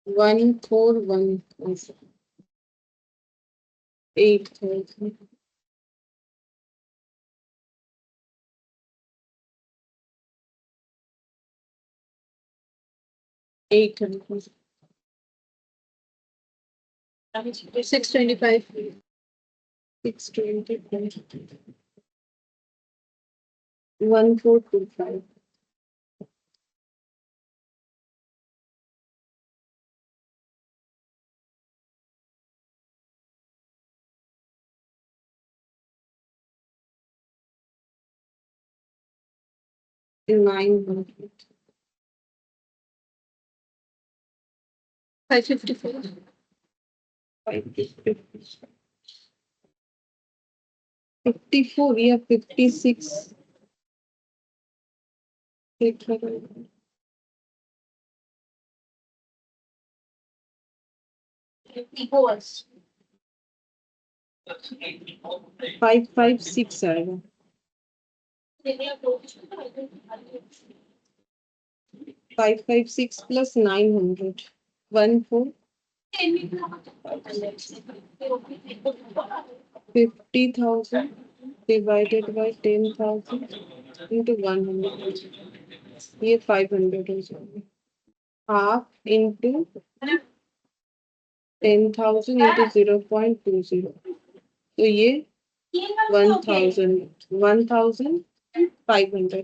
141 8,000 800 625. 625 1425 900 554. 54 या 56 Equals. 556 आएगा। 556 प्लस 900 14 50,000 डिवाइडेड बाई 10,000 इंटू 100। ये 500 हो जाएगा। Half into 10,000 into 0.20। तो ये 1,500।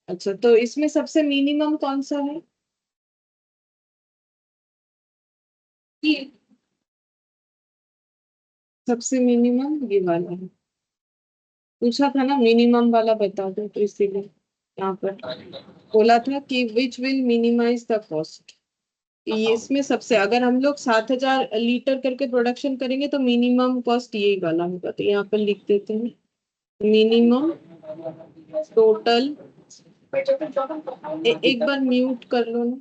अच्छा, तो इसमें सबसे मिनिमम कौन सा है? सबसे मिनिमम ये वाला है। पूछा था ना मिनिमम वाला बता दो, तो इसीलिए यहाँ पर बोला था कि विच विल मिनिमाइज द कॉस्ट। ये इसमें सबसे, अगर हम लोग 7,000 लीटर करके प्रोडक्शन करेंगे तो मिनिमम कॉस्ट यही वाला होगा। तो यहाँ पर लिख देते हैं मिनिमम टोटल। एक बार म्यूट कर लो ना।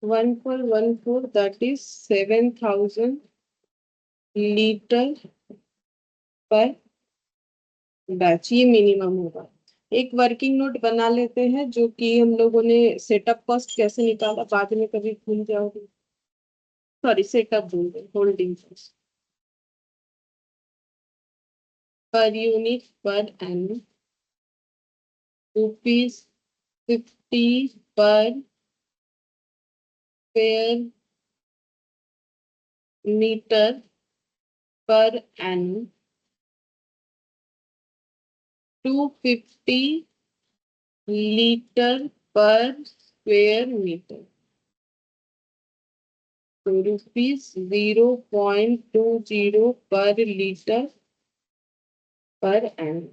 One four that is 7,000 litre पर बैच। ये मिनिमम होगा। एक वर्किंग नोट बना लेते हैं, जो कि हम लोगों ने सेटअप कॉस्ट कैसे निकाला, बाद में कभी भूल जाओगे। सॉरी, सेटअप भूल गए, holding cost per unit per annum ₹50 per per metre per annum. 250 litre per square metre, तो ₹0.20 पर लीटर पर एन।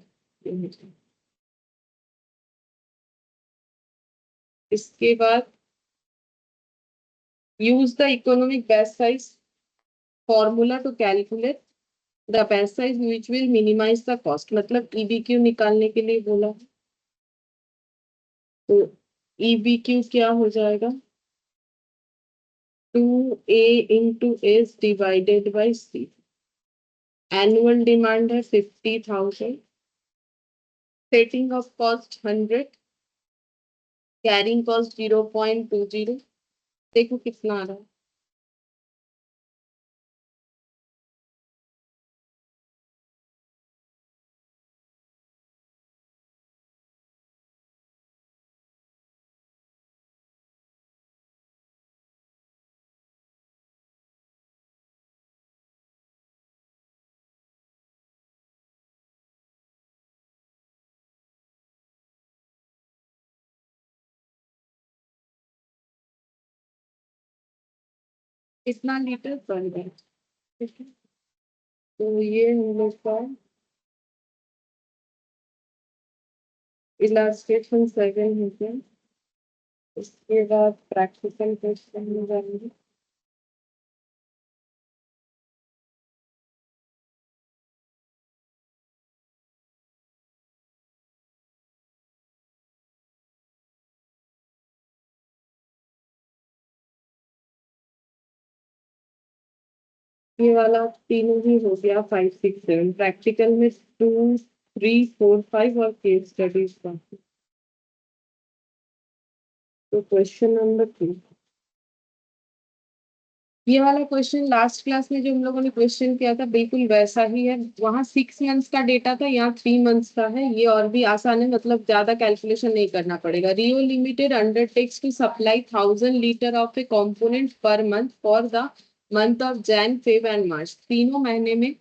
इसके बाद use the economic batch size formula to calculate the batch size which will minimise the cost, मतलब EBQ निकालने के लिए बोला है। तो ईबीक्यू क्या हो जाएगा, 2A into S divided by C. Annual demand है 50,000, setting off cost 100, carrying cost 0.20। देखो कितना आ रहा है। कितना लीटर पर बैच, ठीक है। तो ये हम लोग का इलास्ट्रेशन 7 हो गया। इसके बाद प्रैक्टिकल क्वेश्चन में जाएंगे। ये वाला तीनों ही हो गया 5, 6, 7। प्रैक्टिकल में 2, 3, 4, 5 और केस स्टडीज का। तो क्वेश्चन नंबर 2, ये वाला क्वेश्चन लास्ट क्लास में जो हम लोगों ने क्वेश्चन किया था बिल्कुल वैसा ही है। वहां 6 मंथ्स का डेटा था, यहाँ 3 मंथ्स का है। ये और भी आसान है, मतलब ज्यादा कैलकुलेशन नहीं करना पड़ेगा। Rio limited undertakes to supply 1000 litre of a component per month for the month of Jan, Feb and March. तीनों महीने में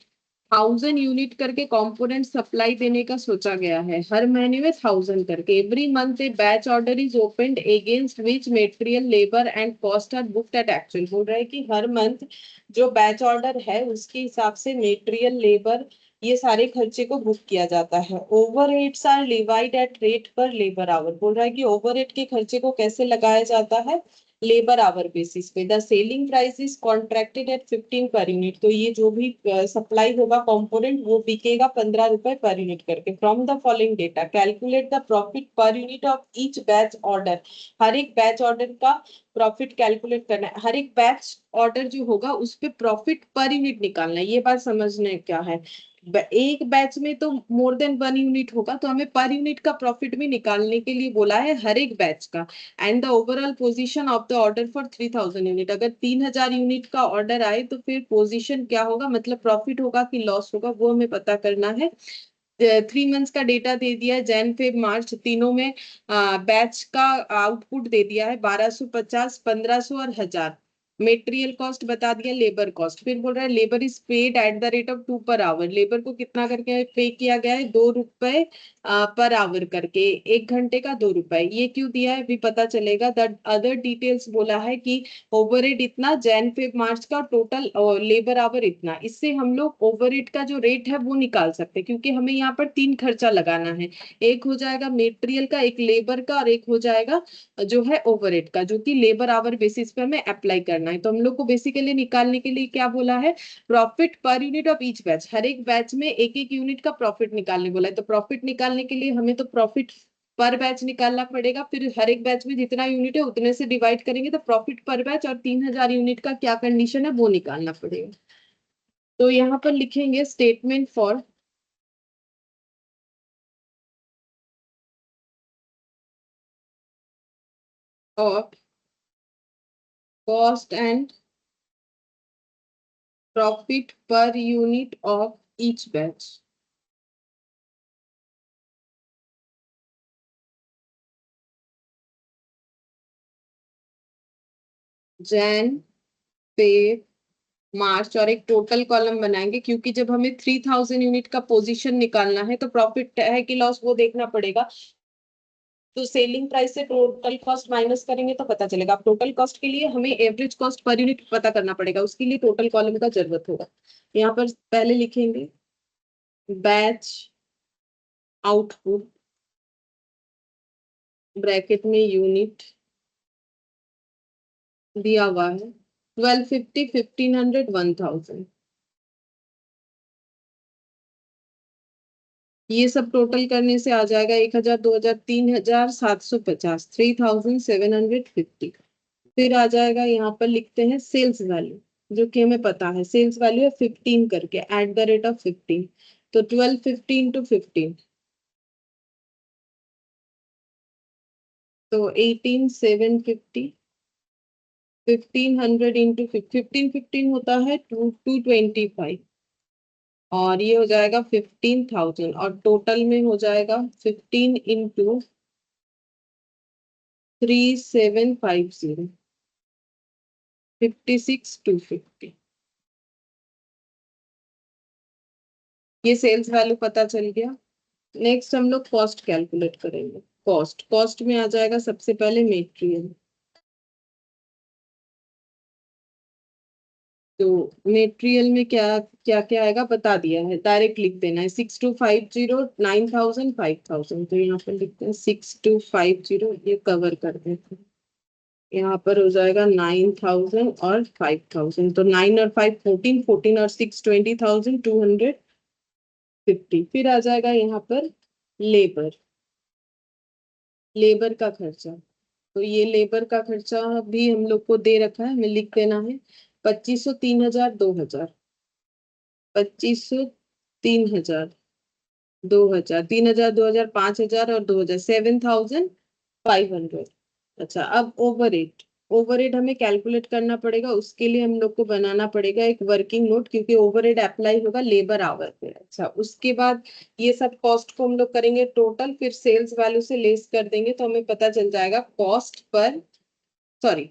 1000 यूनिट करके कंपोनेंट सप्लाई देने का सोचा गया है, हर महीने में 1000 करके। Every month a batch order is opened against which material, labour and cost are booked at actual. बोल रहा है कि हर मंथ जो बैच ऑर्डर है उसके हिसाब से मटेरियल, लेबर, ये सारे खर्चे को बुक किया जाता है। Overheads are levied at rate per labour hour. बोल रहा है कि ओवरहेड के खर्चे को कैसे लगाया जाता है, लेबर आवर बेसिस पे। The selling price is contracted at 15 per unit. तो ये जो भी सप्लाई होगा कंपोनेंट वो बिकेगा 15 रुपए पर यूनिट करके। From the following data calculate the profit per unit of each batch order. हर एक बैच ऑर्डर का प्रॉफिट कैलकुलेट करना है। हर एक बैच ऑर्डर जो होगा उस पे प्रॉफिट पर यूनिट निकालना है। ये बात समझने क्या है, एक बैच में तो मोर देन 1 यूनिट होगा, तो हमें पर यूनिट का प्रॉफिट भी निकालने के लिए बोला है हर एक बैच का। And the overall position of the order for 3000 unit. अगर 3000 यूनिट का ऑर्डर आए तो फिर पोजीशन क्या होगा, मतलब प्रॉफिट होगा कि लॉस होगा, वो हमें पता करना है। 3 मंथ्स का डेटा दे दिया है, जैन फेब मार्च तीनों में। बैच का आउटपुट दे दिया है 1250, 1500 और 1000। मेटेरियल कॉस्ट बता दिया, लेबर कॉस्ट। फिर बोल रहा है labour is paid eight the rate of 2 per hour. Labour को कितना करके पे किया गया है, 2 रुपए पर आवर करके, 1 घंटे का 2 रुपए। ये क्यों दिया है भी पता चलेगा। द अदर डिटेल्स बोला है कि ओवरहेड इतना, जैन फेब मार्च का टोटल लेबर आवर इतना। इससे हम लोग ओवरहेड का जो रेट है वो निकाल सकते हैं, क्योंकि हमें यहाँ पर 3 खर्चा लगाना है। एक हो जाएगा मेटेरियल का, एक लेबर का, और एक हो जाएगा जो है ओवरहेड का, जो कि लेबर आवर बेसिस पे हमें अप्लाई करना है। तो हम लोग को बेसिकली निकालने के लिए क्या बोला है, profit per unit of each batch. हर एक बैच में एक एक यूनिट का प्रॉफिट निकालने बोला है। तो प्रॉफिट निकालने के लिए हमें तो प्रॉफिट पर बैच निकालना पड़ेगा। फिर हर एक बैच में जितना यूनिट है उतने से डिवाइड करेंगे तो प्रॉफिट पर बैच और 3000 यूनिट का क्या कंडीशन है वो निकालना पड़ेगा। तो यहाँ पर लिखेंगे statement for of cost and profit per unit of each batch. Jan, Feb, March, और एक टोटल कॉलम बनाएंगे, क्योंकि जब हमें 3000 यूनिट का पोजीशन निकालना है तो प्रॉफिट है कि लॉस वो देखना पड़ेगा। तो सेलिंग प्राइस से टोटल कॉस्ट माइनस करेंगे तो पता चलेगा। अब टोटल कॉस्ट के लिए हमें एवरेज कॉस्ट पर यूनिट पता करना पड़ेगा, उसके लिए टोटल कॉलम का जरूरत होगा। यहाँ पर पहले लिखेंगे बैच आउटपुट ब्रैकेट में यूनिट दिया हुआ है 1250, 1500, 1000। ये सब टोटल करने से आ जाएगा 1000, 2000, 3750, 3750। फिर आ जाएगा, यहाँ पर लिखते हैं सेल्स वैल्यू, जो कि हमें पता है सेल्स वैल्यू है 15 करके @15। तो 1250 इंटू 15, तो 18750। 1500 इंटू 15 होता है 225, और ये हो जाएगा 15000, और टोटल में हो जाएगा 15 इंटू 3750, 56,250। ये सेल्स वैल्यू पता चल गया। नेक्स्ट हम लोग कॉस्ट कैलकुलेट करेंगे। कॉस्ट में आ जाएगा सबसे पहले मेटेरियल। तो मेटेरियल में क्या क्या क्या आएगा बता दिया है, डायरेक्ट लिख देना है 6250, 9000, 5000। तो यहाँ पर लिखते हैं 6250, ये कवर कर देते हैं। यहाँ पर हो जाएगा 9000 और 5000, तो 9 और 5 14, 14 और 6 20,000, 250। फिर आ जाएगा यहाँ पर लेबर, लेबर का खर्चा। तो ये लेबर का खर्चा भी हम लोग को दे रखा है, हमें लिख देना है 2500, 3000, 2000। 2500, 3000, 2000, 3000, 2000, 5000 और 2000, 7500। अच्छा, अब ओवरहेड, ओवरहेड हमें कैलकुलेट करना पड़ेगा। उसके लिए हम लोग को बनाना पड़ेगा एक वर्किंग नोट, क्योंकि ओवरहेड अप्लाई होगा लेबर आवर पे। अच्छा, उसके बाद ये सब कॉस्ट को हम लोग करेंगे टोटल, फिर सेल्स वैल्यू से लेस कर देंगे तो हमें पता चल जाएगा कॉस्ट पर, सॉरी,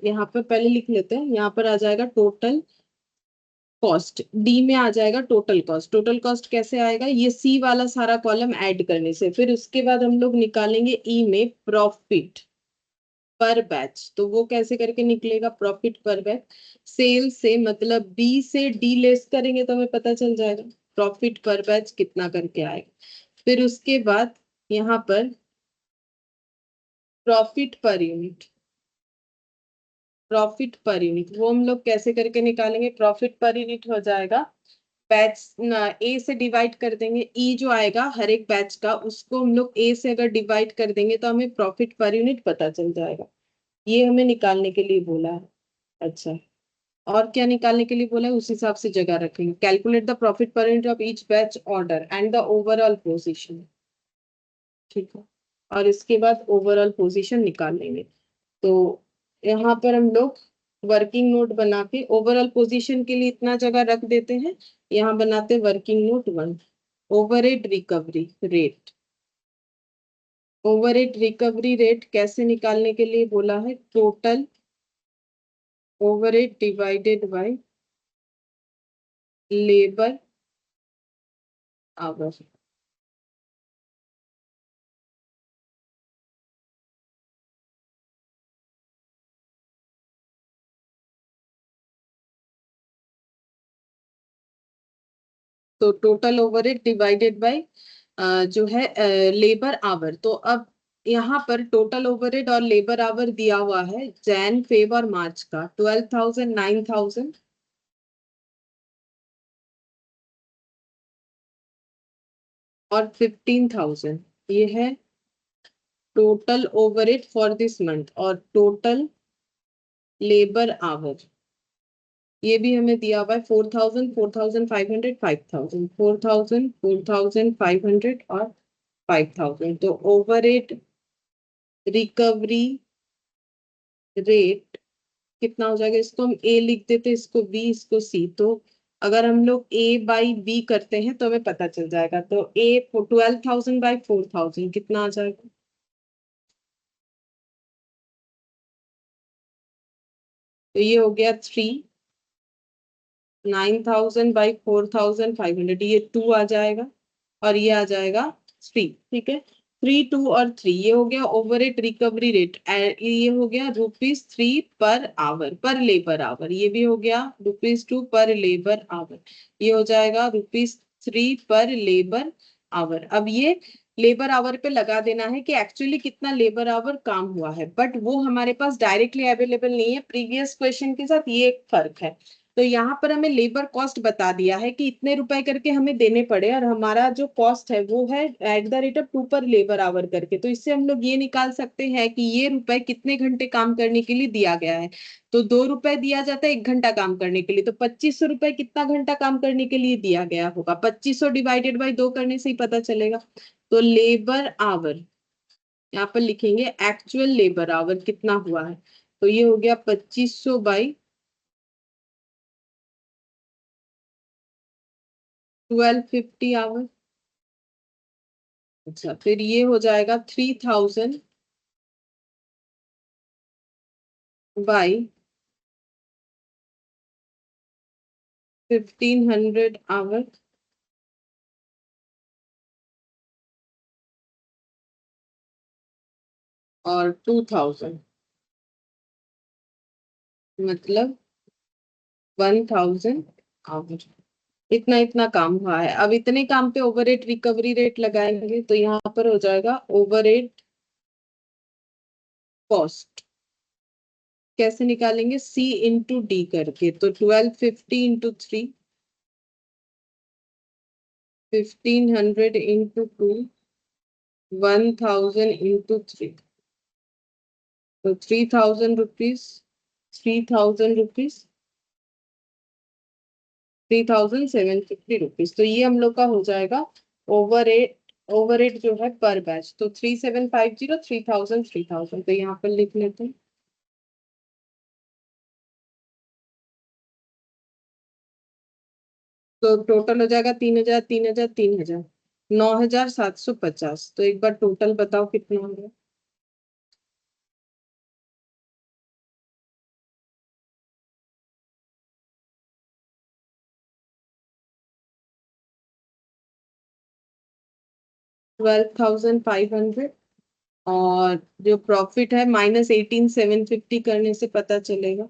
यहाँ पर पहले लिख लेते हैं। यहाँ पर आ जाएगा टोटल कॉस्ट, डी में आ जाएगा टोटल कॉस्ट। टोटल कॉस्ट कैसे आएगा, ये सी वाला सारा कॉलम ऐड करने से। फिर उसके बाद हम लोग निकालेंगे ई में प्रॉफिट पर बैच। तो वो कैसे करके निकलेगा प्रॉफिट पर बैच, सेल से मतलब बी से डी लेस करेंगे तो हमें पता चल जाएगा प्रॉफिट पर बैच कितना करके आएगा। फिर उसके बाद यहाँ पर profit per unit, profit per unit वो हम लोग कैसे करके निकालेंगे। प्रॉफिट पर यूनिट हो जाएगा बैच ना, ए से डिवाइड कर देंगे, ई जो आएगा हर एक बैच का उसको हम लोग ए से अगर डिवाइड कर देंगे तो हमें प्रॉफिट पर यूनिट पता चल जाएगा। ये हमें निकालने के लिए बोला है। अच्छा, और क्या निकालने के लिए बोला है उस हिसाब से जगह रखेंगे। Calculate the profit per unit of each batch order and the overall position. ठीक है, और इसके बाद ओवरऑल पोजीशन निकाल लेंगे। तो यहाँ पर हम लोग वर्किंग नोट बना के ओवरऑल पोजीशन के लिए इतना जगह रख देते हैं। यहाँ बनाते working note 1, overhead recovery rate. Overhead recovery rate कैसे निकालने के लिए बोला है, total overhead divided by labour our. तो टोटल ओवरहेड डिवाइडेड बाय जो है लेबर आवर। तो अब यहाँ पर टोटल ओवरहेड और लेबर आवर दिया हुआ है जैन, फेब और मार्च का 12,000, 9,000 और 15,000। ये है total overhead for this month. और टोटल लेबर आवर ये भी हमें दिया हुआ है 4,000, 4,500, 5,000, 4,000, 4,500 और 5,000। तो ओवरहेड रिकवरी रेट कितना हो जाएगा, इसको हम ए लिख देते, इसको बी, इसको सी। तो अगर हम लोग ए बाई बी करते हैं तो हमें पता चल जाएगा। तो ए 12,000 बाई 4,000 कितना आ जाएगा, तो ये हो गया 3। 9,000 बाई 4,500, ये 2 आ जाएगा और ये आ जाएगा 3। ठीक है, 3, 2 और 3, ये हो गया ओवरहेड रिकवरी रेट, ये हो गया ₹3 पर आवर, पर लेबर आवर, ये भी हो गया ₹2 पर लेबर आवर, ये हो जाएगा ₹3 पर लेबर आवर। अब ये लेबर आवर पे लगा देना है कि एक्चुअली कितना लेबर आवर काम हुआ है, बट वो हमारे पास डायरेक्टली अवेलेबल नहीं है प्रीवियस क्वेश्चन के साथ, ये एक फर्क है। तो यहाँ पर हमें लेबर कॉस्ट बता दिया है कि इतने रुपए करके हमें देने पड़े, और हमारा जो कॉस्ट है वो है @2 पर लेबर आवर करके। तो इससे हम लोग ये निकाल सकते हैं कि ये रुपए कितने घंटे काम करने के लिए दिया गया है। तो ₹2 दिया जाता है 1 घंटा काम करने के लिए, तो ₹2500 कितना घंटा काम करने के लिए दिया गया होगा, 2500 डिवाइडेड बाई 2 करने से ही पता चलेगा। तो लेबर आवर यहाँ पर लिखेंगे, एक्चुअल लेबर आवर कितना हुआ है, तो ये हो गया 2500 बाई 1250 आवर। अच्छा, फिर ये हो जाएगा 3000 बाई 1500 आवर, और 2000 मतलब 1000 आवर। इतना इतना काम हुआ है। अब इतने काम पे ओवरहेड रिकवरी रेट लगाएंगे, तो यहाँ पर हो जाएगा ओवरहेड कॉस्ट, कैसे निकालेंगे, C इंटू डी करके। तो 1250 इंटू 3, 1500 इंटू 2, 1000 इंटू 3, तो 3000 रुपीज, 3000 रुपीज, 3750 रुपीज। तो ये हम लोग का हो जाएगा ओवर एट जो है पर बैच। तो 3750, 3000, 3000, तो यहाँ पर लिख लेते हैं। तो टोटल हो जाएगा 3000, 3000, 3000, 9750। तो एक बार टोटल बताओ कितना हो गया। $12,500, और जो प्रॉफिट है -18,750 करने से पता चलेगा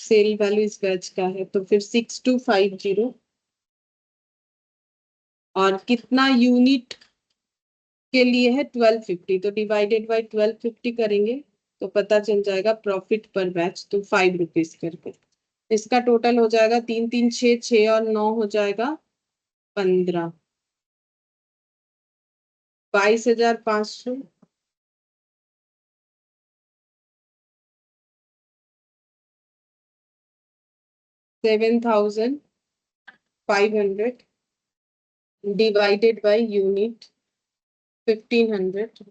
सेल वैल्यू इस बैच का है, तो फिर 6250, और कितना यूनिट के लिए है 1250, तो डिवाइडेड बाई 1250 करेंगे तो पता चल जाएगा प्रॉफिट पर बैच, तो ₹5 करके। इसका टोटल हो जाएगा 3 3 6 6 और 9 हो जाएगा 15, 22,500, 7,500 डिवाइडेड बाई यूनिट 1500,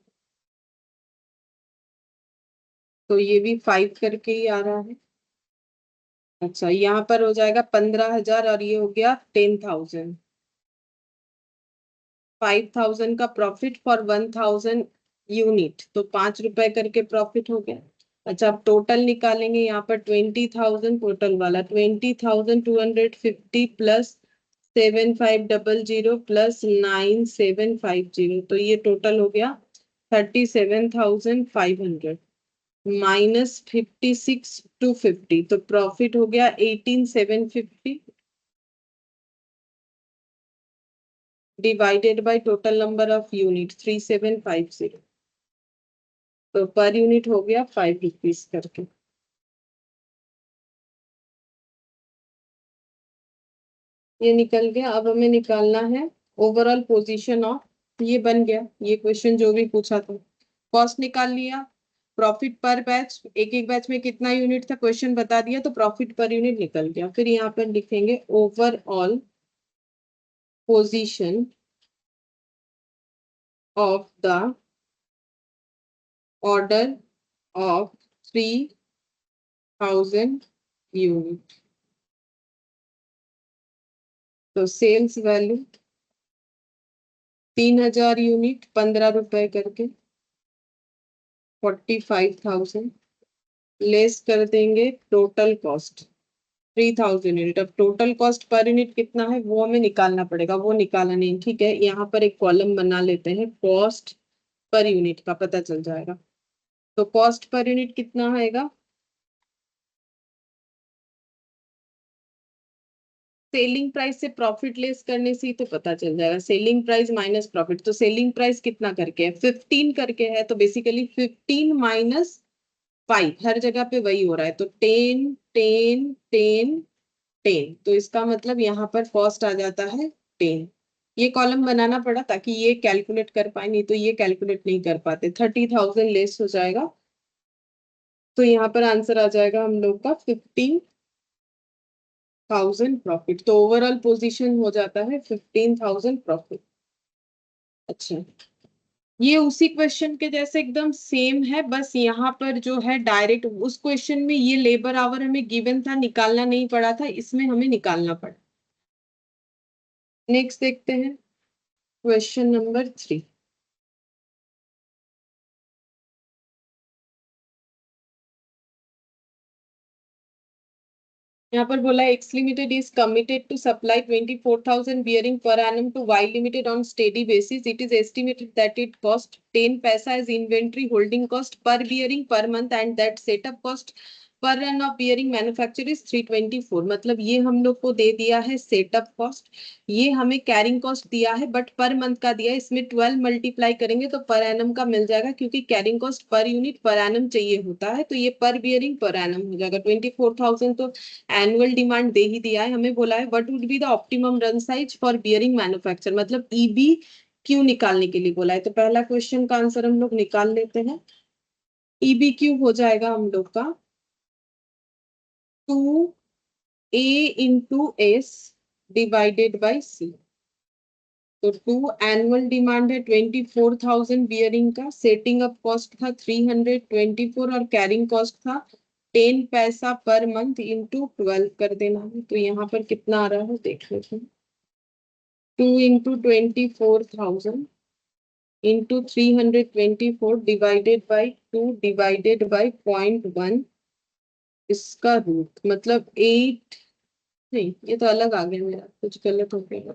तो ये भी 5 करके ही आ रहा है। अच्छा, यहाँ पर हो जाएगा 15,000, और ये हो गया 10,000, 5,000 का प्रॉफिट फॉर 1,000 यूनिट, तो ₹5 करके प्रॉफिट हो गया। अच्छा, अब टोटल निकालेंगे, यहाँ पर 20,000 टोटल वाला, 20,250 प्लस 7500 प्लस 9750, तो ये टोटल हो गया 37,500 -56,250, तो प्रॉफिट हो गया 18,750 divided by total number of unit 3750, तो पर यूनिट हो गया ₹5 करके। ये निकल गया। अब हमें निकालना है ओवरऑल पोजीशन ऑफ, ये बन गया ये क्वेश्चन जो भी पूछा था। कॉस्ट निकाल लिया, प्रॉफिट पर बैच, एक एक बैच में कितना यूनिट था क्वेश्चन बता दिया, तो प्रॉफिट पर यूनिट निकल गया। फिर यहाँ पर लिखेंगे overall position of the order of 3,000 unit, तो सेल्स वैल्यू 3,000 यूनिट, ₹15 करके 45,000, लेस कर देंगे टोटल कॉस्ट 3000 यूनिट। अब टोटल कॉस्ट पर यूनिट कितना है वो हमें निकालना पड़ेगा, वो निकाला नहीं। ठीक है, यहाँ पर एक कॉलम बना लेते हैं, कॉस्ट पर यूनिट का पता चल जाएगा। तो कॉस्ट पर यूनिट कितना आएगा, सेलिंग प्राइस से प्रॉफिट लेस करने से ही तो पता चल जाएगा, सेलिंग प्राइस माइनस प्रॉफिट। तो सेलिंग प्राइस कितना करके है, 15 करके है, तो बेसिकली 15 माइनस 5, हर जगह पे वही हो रहा है। तो 10 10 10 10, तो इसका मतलब यहाँ पर कॉस्ट आ जाता है 10। ये कॉलम बनाना पड़ा ताकि ये कैलकुलेट कर पाए, नहीं तो ये कैलकुलेट नहीं कर पाते। 30,000 लेस हो जाएगा, तो यहाँ पर आंसर आ जाएगा हम लोग का 15,000 प्रॉफिट। तो ओवरऑल पोजीशन हो जाता है 15,000 प्रॉफिट। अच्छा, ये उसी क्वेश्चन के जैसे एकदम सेम है, बस यहाँ पर जो है डायरेक्ट उस क्वेश्चन में ये लेबर आवर हमें गिवन था, निकालना नहीं पड़ा था, इसमें हमें निकालना पड़ा। नेक्स्ट देखते हैं क्वेश्चन नंबर 3। यहाँ पर बोला X limited is committed to supply 24,000 bearing per annum to Y limited on steady basis. It is estimated that it cost 10 paisa as inventory holding cost per bearing per month and that setup cost per run of bearing manufacture is 324। मतलब ये हम लोग को दे दिया है setup cost, ये हमें carrying cost दिया है बट पर मंथ का दिया है। इसमें 12 मल्टीप्लाई करेंगे तो पर एनम का मिल जाएगा, क्योंकि carrying cost per unit per annum चाहिए होता है, तो ये पर बियरिंग पर एनम हो जाएगा। 24,000 तो एनुअल डिमांड दे ही दिया है, हमें बोला है what would be the optimum run size for bearing manufacture, मतलब ईबी क्यू निकालने के लिए बोला है। तो पहला क्वेश्चन का आंसर हम लोग निकाल लेते हैं। ईबी क्यू हो जाएगा हम लोग का 2a into S divided by C. तो 2 एनुअल डिमांड है 24,000 बियरिंग का, सेटिंग अप कॉस्ट था 324 और कैरिंग कॉस्ट था 10 पैसा पर मंथ इंटू 12 कर देना है। तो यहाँ पर कितना आ रहा है देख लेते हैं। 2 into 24,000 into 324 divided by 2 divided by 0.1, इसका रूट मतलब 8। नहीं, ये तो अलग आ गया, मेरा कुछ गलत हो गया।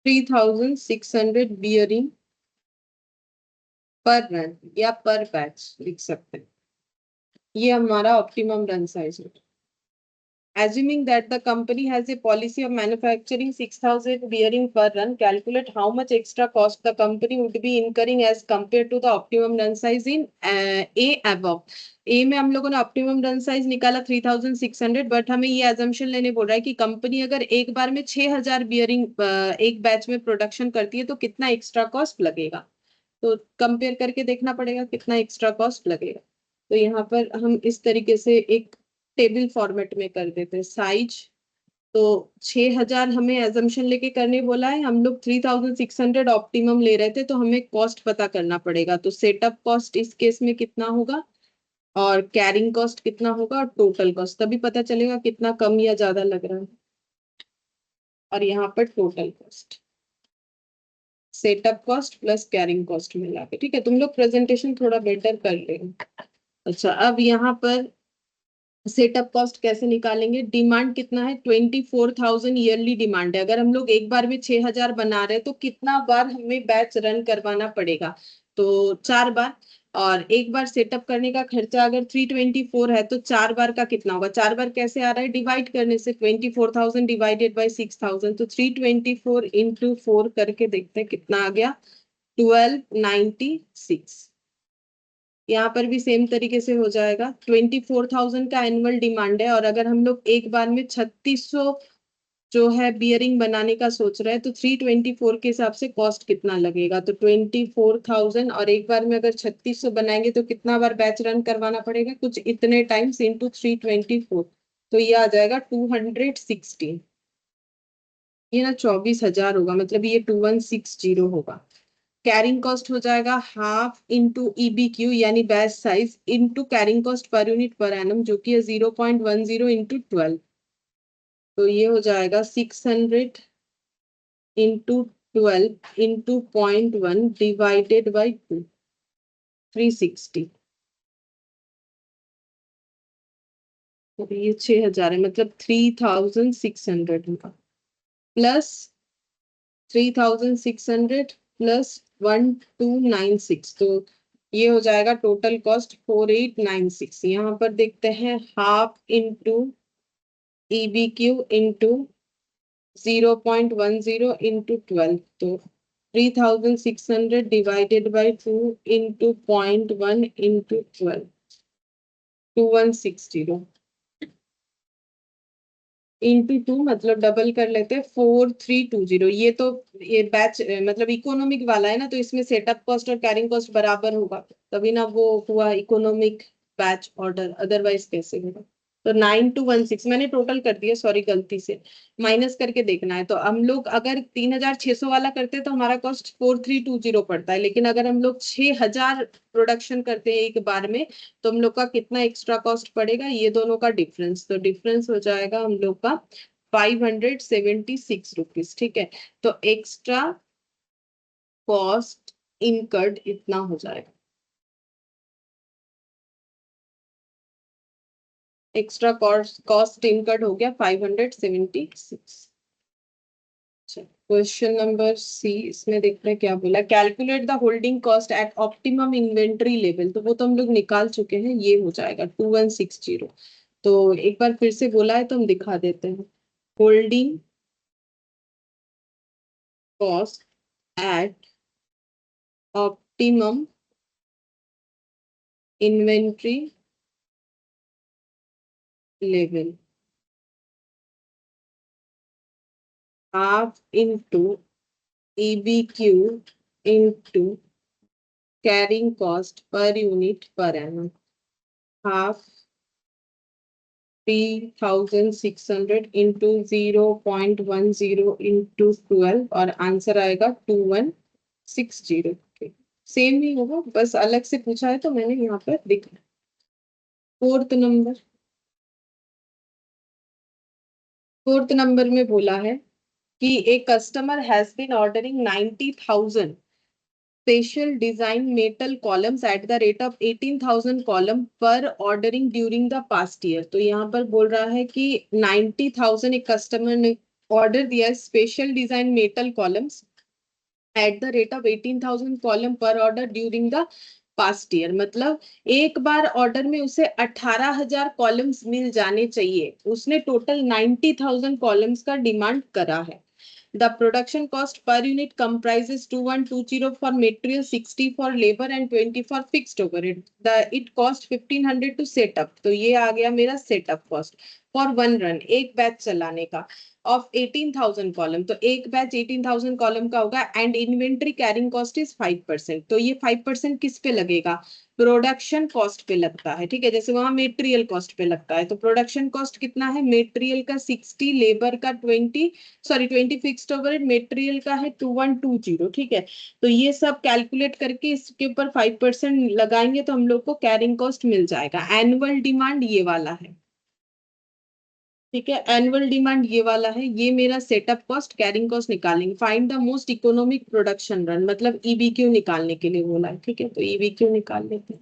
3,600 बियरिंग पर रन या पर बैच लिख सकते हैं, ये हमारा ऑप्टिमम रन साइज है। Assuming that the company has a policy of manufacturing 6,000 bearing per run, calculate how much extra cost the company would be incurring as compared to the optimum run size in A above. A में हम लोगों ने optimum run size निकाला 3,600, but हमें ये assumption लेने बोल रहा है कि कंपनी अगर एक बार में 6,000 बियरिंग एक बैच में प्रोडक्शन करती है तो कितना एक्स्ट्रा कॉस्ट लगेगा। तो कंपेयर करके देखना पड़ेगा कितना एक्स्ट्रा कॉस्ट लगेगा। तो यहाँ पर हम इस तरीके से एक टेबल फॉर्मेट में कर देते हैं साइज। तो 6,000 हमें एजम्पशन लेके करने बोला है, हम लोग 3,600 ऑप्टिमम ले रहे थे, तो हमें कॉस्ट पता करना पड़ेगा। तो सेटअप कॉस्ट इस केस में कितना होगा और कैरिंग कॉस्ट कितना होगा और टोटल कॉस्ट, तभी पता चलेगा कितना कम या ज्यादा लग रहा है। और यहाँ पर total cost, setup cost plus carrying cost मिला के। ठीक है, तुम लोग प्रेजेंटेशन थोड़ा बेटर कर लेना। अच्छा, अब यहाँ पर सेटअप कॉस्ट कैसे निकालेंगे। डिमांड कितना है, 24,000 ईयरली डिमांड है। अगर हम लोग एक बार में 6,000 बना रहे हैं तो कितना बार हमें बैच रन करवाना पड़ेगा, तो 4 बार। और एक बार सेटअप करने का खर्चा अगर 324 है तो 4 बार का कितना होगा, 4 बार कैसे आ रहा है, डिवाइड करने से। 24,000 डिवाइडेड बाई 6,000, तो 324 इंटू 4 करके देखते हैं कितना आ गया, 1296। यहाँ पर भी सेम तरीके से हो जाएगा। 24,000 का एनुअल डिमांड है और अगर हम लोग एक बार में 3600 जो है बियरिंग बनाने का सोच रहे हैं तो 324 के हिसाब से कॉस्ट कितना लगेगा। तो 24,000 और एक बार में अगर 3600 बनाएंगे तो कितना बार बैच रन करवाना पड़ेगा, कुछ इतने टाइम्स इंटू 324, तो ये आ जाएगा 216। ये ना 24,000 होगा, मतलब ये 2160 होगा। कैरिंग कॉस्ट हो जाएगा हाफ इंटू ईबी क्यू यानी batch size into carrying cost per unit per annum, जो कि है 0.10 इंटू 12। तो ये हो जाएगा 600 इंटू 12 इंटू 0.1 डिवाइडेड बाई 2, 360। तो ये 6,000 है, मतलब 3,600 होगा, प्लस 3,600 प्लस 1,296, तो ये हो जाएगा टोटल कॉस्ट 4,896। यहाँ पर देखते हैं half into EBQ into 0.10 into 12, तो 3,600 divided by 2 into 0.1 into 12, 2,160 into 2, मतलब डबल कर लेते हैं 4,320। ये तो ये बैच मतलब इकोनॉमिक वाला है ना, तो इसमें सेटअप कॉस्ट और कैरिंग कॉस्ट बराबर होगा, तभी ना वो हुआ इकोनॉमिक बैच ऑर्डर, अदरवाइज कैसे होगा। तो 9,216 मैंने टोटल कर दिया, सॉरी गलती से, माइनस करके देखना है। तो हम लोग अगर 3,600 वाला करते हैं तो हमारा कॉस्ट 4,320 पड़ता है, लेकिन अगर हम लोग 6,000 प्रोडक्शन करते हैं एक बार में, तो हम लोग का कितना एक्स्ट्रा कॉस्ट पड़ेगा, ये दोनों का डिफरेंस, तो डिफरेंस हो जाएगा हम लोग का 576 रुपीज। ठीक है, तो एक्स्ट्रा कॉस्ट इनकर्ड इतना हो जाएगा, एक्स्ट्रा कॉस्ट इनकर्ड हो गया 576। क्वेश्चन नंबर सी, इसमें देखते हैं क्या बोला। Calculate the holding cost at optimum inventory level, तो वो तो हम लोग निकाल चुके हैं, ये हो जाएगा 2,160। तो एक बार फिर से बोला है तो हम दिखा देते हैं। Holding cost at optimum inventory level, half into EBQ into carrying cost per unit per annum, half 3,600 into 0.10 into 12, और आंसर आएगा 2,160। सेम ही होगा, बस अलग से पूछा है तो मैंने यहाँ पर लिखा। फोर्थ नंबर में बोला है कि एक customer has been ordering 90,000 special design metal columns at the rate of 18,000 column per ordering during the past year. तो यहाँ पर बोल रहा है कि 90,000 एक कस्टमर ने ऑर्डर दिया special design metal columns at the rate of 18,000 column per order during the past year, मतलब एक बार ऑर्डर में उसे 18,000 कॉलम्स मिल जाने चाहिए, उसने टोटल 90,000 कॉलम्स का डिमांड करा है। The production cost per unit comprises 2,120 for material, 60 for labor and 20 for fixed overhead. It cost 1,500 to set up. तो ये आ गया मेरा setup cost for one run, एक बैच चलाने का, of 18,000 कॉलम। तो एक बैच 18,000 कॉलम का होगा, and inventory carrying cost is 5%। तो ये 5% किस पे लगेगा, प्रोडक्शन कॉस्ट पे लगता है। ठीक है, जैसे वहां मेटेरियल कॉस्ट पे लगता है, तो प्रोडक्शन कॉस्ट कितना है, मेटेरियल का 60, लेबर का 20 फिक्स्ड ओवरहेड, मेटेरियल का है 2,120। ठीक है, तो ये सब कैलकुलेट करके इसके ऊपर 5% लगाएंगे तो हम लोग को कैरिंग कॉस्ट मिल जाएगा। एनुअल डिमांड ये वाला है, ठीक है, एनुअल डिमांड ये वाला है, ये मेरा सेटअप कॉस्ट कैरिंग कॉस्ट निकालेंगे। Find the most economic production run, मतलब EBQ निकालने के लिए बोला है। ठीक है, तो EBQ निकाल लेते हैं।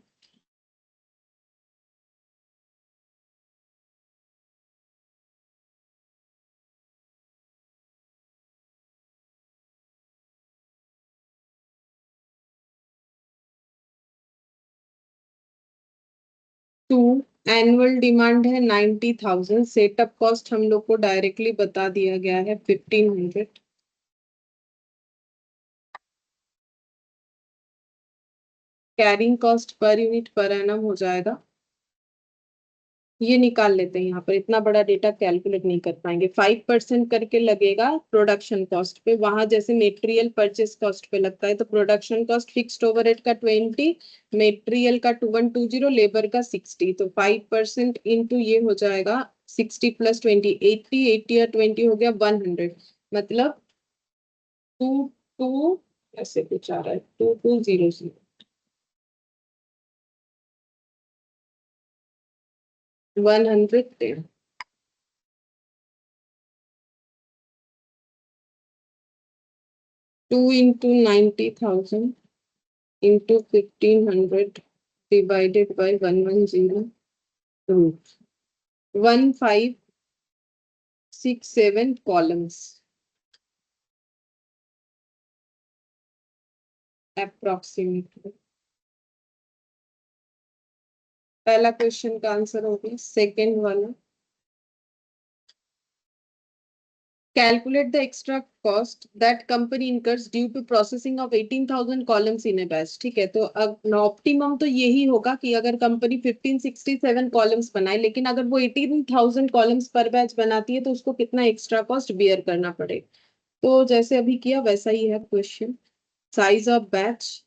टू, एनुअल डिमांड है 90,000, सेटअप कॉस्ट हम लोग को डायरेक्टली बता दिया गया है 1,500, carrying cost per unit per annum हो जाएगा, ये निकाल लेते हैं। यहाँ पर इतना बड़ा डेटा कैलकुलेट नहीं कर पाएंगे, 5% करके लगेगा प्रोडक्शन कॉस्ट पे, वहां जैसे मेटेरियल परचेस कॉस्ट पे लगता है, तो प्रोडक्शन कॉस्ट फिक्स्ड ओवरहेड का 20, मेटेरियल का 2,120, लेबर का 60, तो 5% इंटू ये हो जाएगा 60 प्लस 20, 80 और 20 हो गया 100, मतलब 2 ऐसे कुछ आ रहा है, 2,200, 110। 2 into 90,000 into 1500 divided by 110 root 1567 columns approximately. पहला क्वेश्चन का आंसर हो गया। सेकेंड वाला, calculate the extra cost that company incurs due to processing of 18,000 columns in a batch। ठीक है, तो अब ऑप्टिमम तो यही होगा कि अगर कंपनी 1567 कॉलम्स बनाए, लेकिन अगर वो 18,000 कॉलम्स पर बैच बनाती है तो उसको कितना एक्स्ट्रा कॉस्ट बियर करना पड़ेगा। तो जैसे अभी किया वैसा ही है क्वेश्चन। साइज ऑफ बैच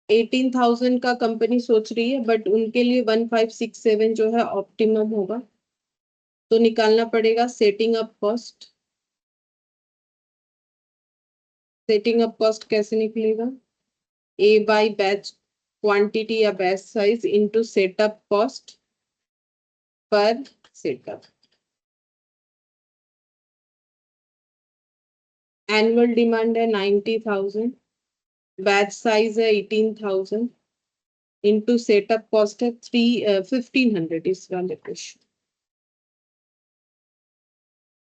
18,000 का कंपनी सोच रही है, बट उनके लिए 1567 जो है ऑप्टिमम होगा। तो निकालना पड़ेगा setting up cost. Setting up cost कैसे निकलेगा? ए बाई बैच क्वांटिटी या batch size into setup cost पर सेटअप। एनुअल डिमांड है 90,000, बैच साइज है 18,000 इनटू सेटअप कॉस्ट है 1500 इस वाले क्वेश्चन।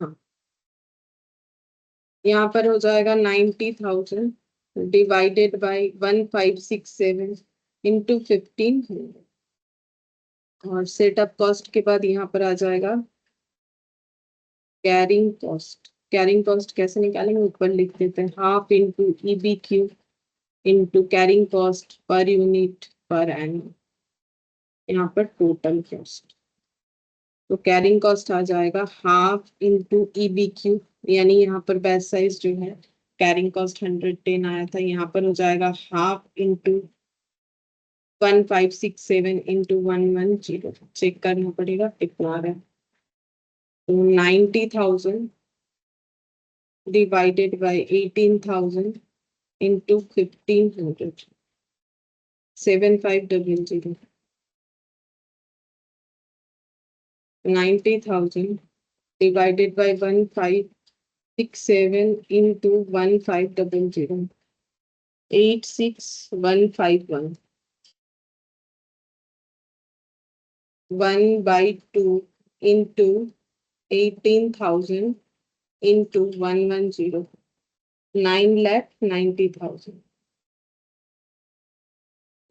हाँ, यहाँ पर हो जाएगा 90,000 डिवाइडेड बाई 1567 इंटू 1500 और सेटअप कॉस्ट के बाद यहाँ पर आ जाएगा कैरिंग कॉस्ट। कैरिंग कॉस्ट कैसे निकालेंगे? ऊपर लिख देते हैं, half into EBQ into carrying cost per unit पर एनुअल, यहाँ पर टोटल कॉस्ट। तो कैरिंग कॉस्ट आ जाएगा हाफ इंटू EBQ, यानी यहाँ पर बैच साइज जो है कैरिंग कॉस्ट 110 आया था, यहाँ पर हो जाएगा हाफ इंटू 1567 इंटू 110। चेक करना पड़ेगा कितना आ रहा है। तो 90,000 divided by 18,000 into 1500 7500 90,000 divided by 1567 into 1500 86151 1 by 2 into 18,000 into 110 9,90,000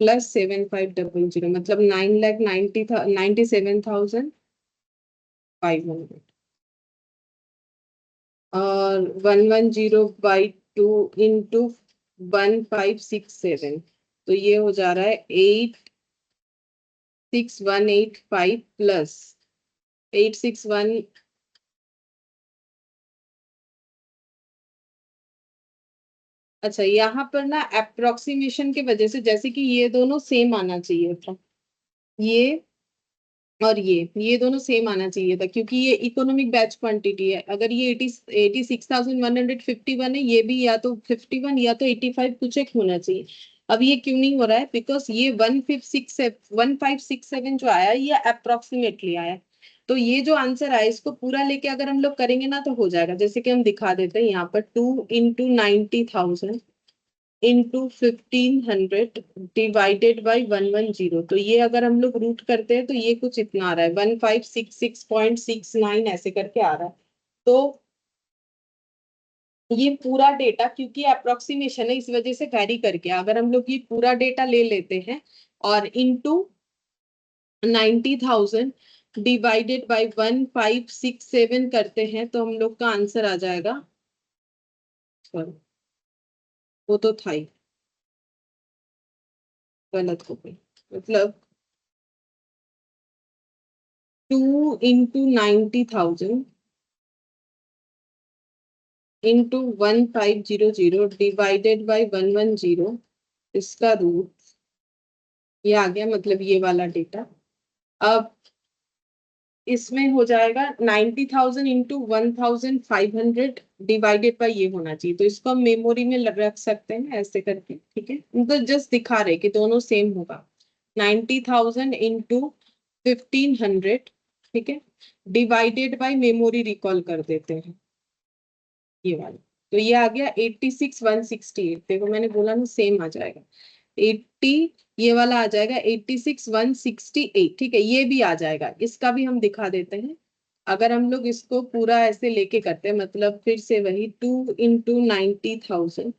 plus 7500 मतलब 9,97,500 और 110 by 2 into 1567, तो ये हो जा रहा है 86185 प्लस 861। अच्छा, यहाँ पर ना अप्रोक्सीमेशन की वजह से, जैसे कि ये दोनों सेम आना चाहिए था, ये और ये दोनों सेम आना चाहिए था, क्योंकि ये इकोनॉमिक बैच क्वांटिटी है। अगर ये 86,151 है, ये भी या तो 51 या तो 85 कुछ एक होना चाहिए। अब ये क्यों नहीं हो रहा है? बिकॉज ये 1567 जो आया ये अप्रोक्सीमेटली आया। तो ये जो आंसर आया इसको पूरा लेके अगर हम लोग करेंगे ना तो हो जाएगा। जैसे कि हम दिखा देते हैं यहाँ पर 2 into 90,000 into 1500 डिवाइडेड बाई 110। तो ये अगर हम लोग रूट करते हैं तो ये कुछ इतना आ रहा है 1566.69 ऐसे करके आ रहा है। तो ये पूरा डेटा, क्योंकि अप्रोक्सीमेशन है इस वजह से वेरी करके, अगर हम लोग ये पूरा डेटा ले लेते हैं और इनटू 90,000 डिवाइडेड बाई 1567 करते हैं तो हम लोग का आंसर आ जाएगा, सॉरी वो तो था ही, गलत हो गई, मतलब 2 into 90,000 into 1500 डिवाइडेड बाई 110, इसका रूट ये आ गया, मतलब ये वाला डेटा। अब इसमें हो जाएगा 90,000 इंटू 1,500 डिवाइडेड बाई ये होना चाहिए, तो इसको हम मेमोरी में रख सकते हैं ऐसे करके। ठीक है, तो जस्ट दिखा रहे कि दोनों सेम होगा। 90,000 इंटू 1500, ठीक है, डिवाइडेड बाई मेमोरी रिकॉल कर देते हैं ये वाला। तो ये आ गया 86,168। देखो मैंने बोला ना सेम आ जाएगा 80, ये वाला आ जाएगा 86,168। ठीक है, ये भी आ जाएगा, इसका भी हम दिखा देते हैं। अगर हम लोग इसको पूरा ऐसे लेके करते हैं, मतलब फिर से वही 2 इंटू 90,000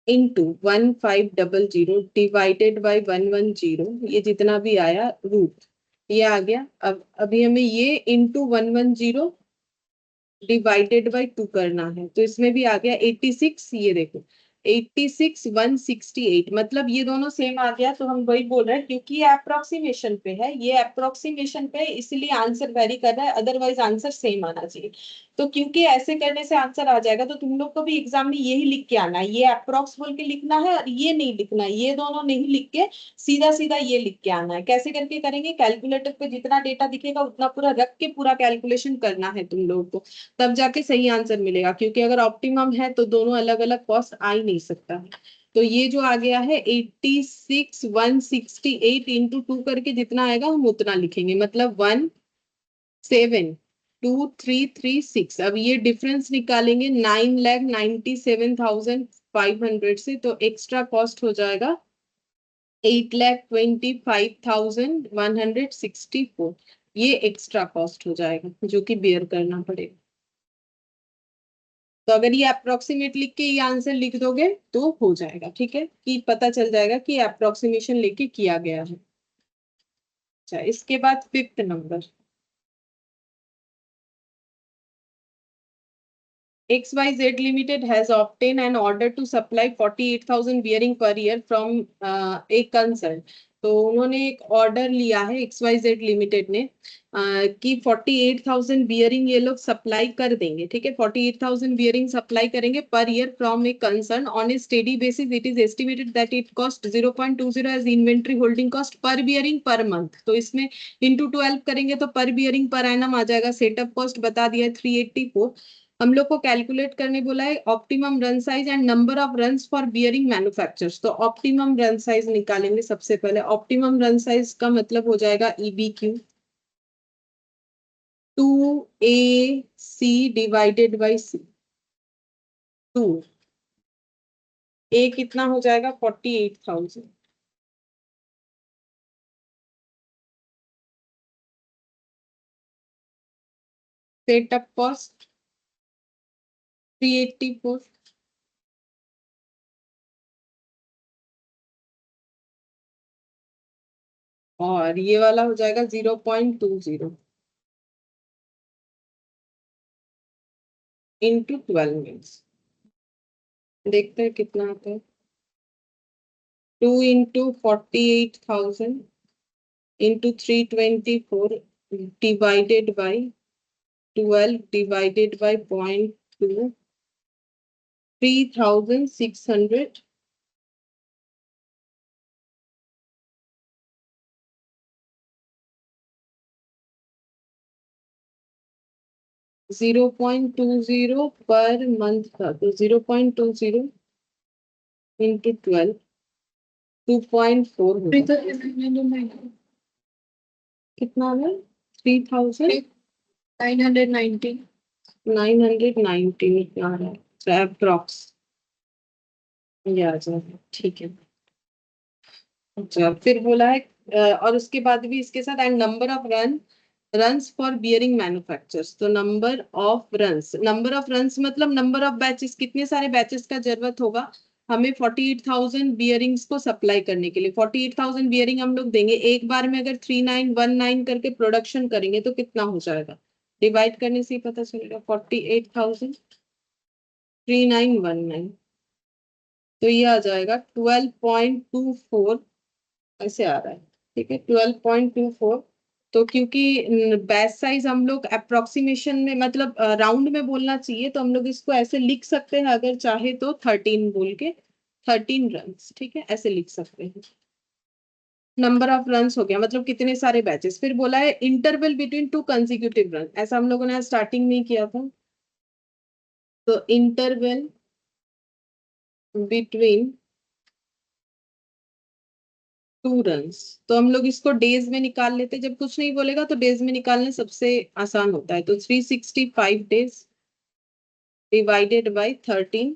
इंटू 1500 डिवाइडेड बाई 110, ये जितना भी आया रूट, ये आ गया। अब अभी हमें ये इंटू 110 डिवाइडेड बाई 2 करना है, तो इसमें भी आ गया 86। ये देखो 86,168, मतलब ये दोनों सेम आ गया। तो हम वही बोल रहे हैं, क्योंकि ये अप्रोक्सीमेशन पे है, ये अप्रोक्सीमेशन पे इसलिए आंसर वेरी कर रहा है, अदरवाइज आंसर सेम आना चाहिए। तो क्योंकि ऐसे करने से आंसर आ जाएगा, तो तुम लोग को भी एग्जाम में यही लिख के आना है, ये अप्रोक्स बोल के लिखना है, और ये नहीं लिखना है, ये दोनों नहीं लिख के सीधा सीधा ये लिख के आना है। कैसे करके करेंगे, कैलकुलेटर पे जितना डेटा दिखेगा उतना पूरा रख के पूरा कैलकुलेशन करना है तुम लोगों को, तब जाके सही आंसर मिलेगा। क्योंकि अगर ऑप्टिमम है तो दोनों अलग अलग कॉस्ट आ ही नहीं सकता है। तो ये जो आ गया है 86,168 इंटू 2 करके जितना आएगा हम उतना लिखेंगे, मतलब 17,2336। अब ये डिफरेंस निकालेंगे 9,97,500 से, तो एक्स्ट्रा कॉस्ट हो जाएगा 8,25,164। ये एक्स्ट्रा कॉस्ट हो जाएगा जो कि बेयर करना पड़ेगा। तो अगर ये अप्रोक्सीमेट लिख के ये आंसर लिख दोगे तो हो जाएगा। ठीक है, कि पता चल जाएगा कि अप्रोक्सीमेशन लेके किया गया है। अच्छा, इसके बाद 5th number, XYZ Limited has obtained an order to supply 48,000 bearing per year from a concern। तो उन्होंने एक ऑर्डर लिया है XYZ लिमिटेड ने कि 48,000 बियरिंग ये लोग सप्लाई कर देंगे। ठीक है, 48,000 बियरिंग सप्लाई करेंगे per year from a concern on a steady basis. It is estimated that it cost 0.20 as inventory holding cost per bearing per month. तो इसमें इंटू 12 करेंगे तो पर बियरिंग पर एनम आ जाएगा। सेटअप कॉस्ट बता दिया है 384। हम लोग को कैलकुलेट करने बोला है optimum run size and number of runs for bearing manufacturers. तो ऑप्टिमम रन साइज निकालेंगे सबसे पहले। ऑप्टिमम रन साइज का मतलब हो जाएगा EBQ 2AC divided by C। 2 A कितना हो जाएगा 48,000। Setup cost 384। और ये वाला हो जाएगा 0.20 इंटू 12 मिनट्स। देखते हैं कितना आता है। 2 into 48,000 into 324 divided by 12 divided by 0.2, 3,600। 0.20 per month का, तो 0.20 इंटू 12 2.4 होगा। कितना है 990। 3,990 आ रहा है, तो अप्रॉक्स ये आ जाएगा। ठीक है, अच्छा फिर बोला है और उसके बाद भी इसके साथ and number of runs for bearing manufacturers. तो नंबर ऑफ रन्स मतलब नंबर ऑफ बैचेस, कितने सारे बैचेस का जरूरत होगा हमें 48,000 बियरिंग्स को सप्लाई करने के लिए। 48,000 बियरिंग हम लोग देंगे एक बार में। अगर 3919 करके प्रोडक्शन करेंगे तो कितना हो जाएगा, डिवाइड करने से ही पता चलेगा। 48,000 3919, तो ये आ जाएगा 12.24 ऐसे आ रहा है। ठीक है, 12.24। तो क्योंकि बैच साइज हम लोग अप्रोक्सीमेशन में मतलब राउंड में बोलना चाहिए, तो हम लोग इसको ऐसे लिख सकते हैं, अगर चाहे तो 13 बोल के 13 रन। ठीक है, ऐसे लिख सकते हैं। नंबर ऑफ रन्स हो गया, मतलब कितने सारे बैचेस। फिर बोला है interval between two consecutive run, ऐसा हम लोगों ने स्टार्टिंग में किया था। तो इंटरवल बिटवीन 2 रन्स, तो हम लोग इसको डेज में निकाल लेते। जब कुछ नहीं बोलेगा तो डेज में निकालने सबसे आसान होता है। तो 365 डेज divided by 13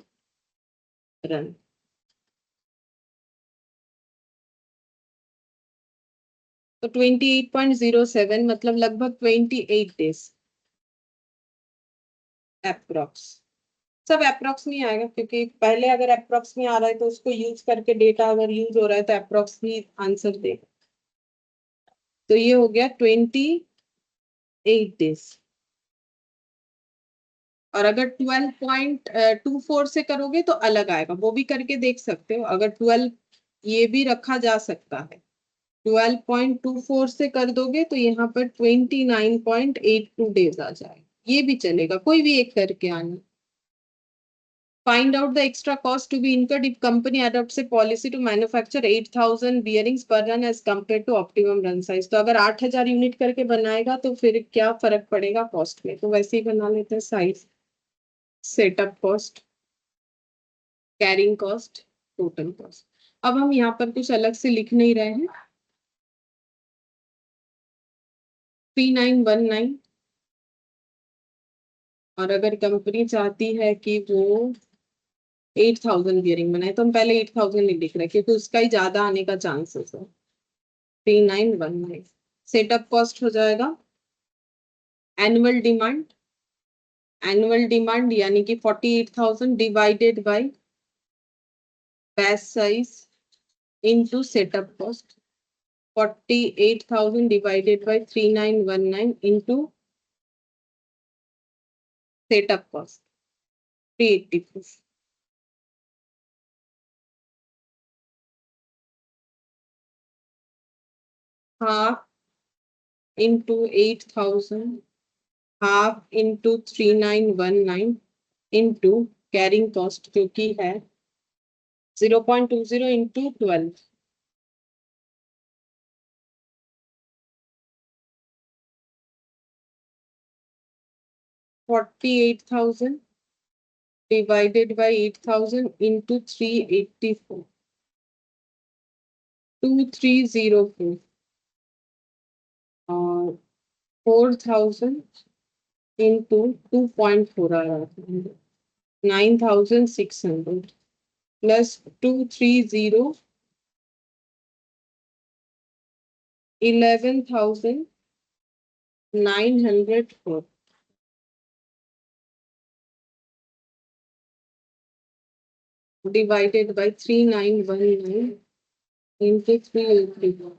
run. तो 28.07 मतलब लगभग 28 डेज अप्रोक्स। सब अप्रोक्स नहीं आएगा क्योंकि पहले अगर अप्रोक्स में आ रहा है तो उसको यूज करके डेटा अगर यूज हो रहा है तो अप्रोक्स ही आंसर देगा। तो ये हो गया 28 डेज। और अगर 12.24 से करोगे तो अलग आएगा, वो भी करके देख सकते हो। अगर 12 ये भी रखा जा सकता है, 12.24 से कर दोगे तो यहाँ पर 29.82 डेज आ जाएगा, ये भी चलेगा, कोई भी एक करके आना। Find out the extra cost to be incurred if company adopts a policy to manufacture 8,000 bearings per run as compared to optimum run size। तो अगर 8,000 यूनिट करके बनाएगा तो फिर क्या फर्क पड़ेगा कॉस्ट में, तो वैसे ही बना लेते हैं size, setup cost, carrying cost, total cost. अब हम यहाँ पर कुछ अलग से लिख नहीं रहे हैं। 3919 और अगर कंपनी चाहती है कि वो 8,000 बियरिंग बनाए तो हम पहले 8,000 नहीं लिख रहे क्योंकि उसका ही ज्यादा आने का चांसेस है। 3919 सेटअप कॉस्ट हो जाएगा एनुअल डिमांड यानी कि 48,000 divided by batch size into setup cost. 48,000 divided by 3919 into setup cost 384। Half into 8,000 half into 3919 into carrying cost जो कि है 0.20 इंटू 12। 48,000 divided by 8,000 into 384 2304 और 4,000 into 2.4 आ रहा था 9,600 plus 230 11,904 divided by 3919 into 384।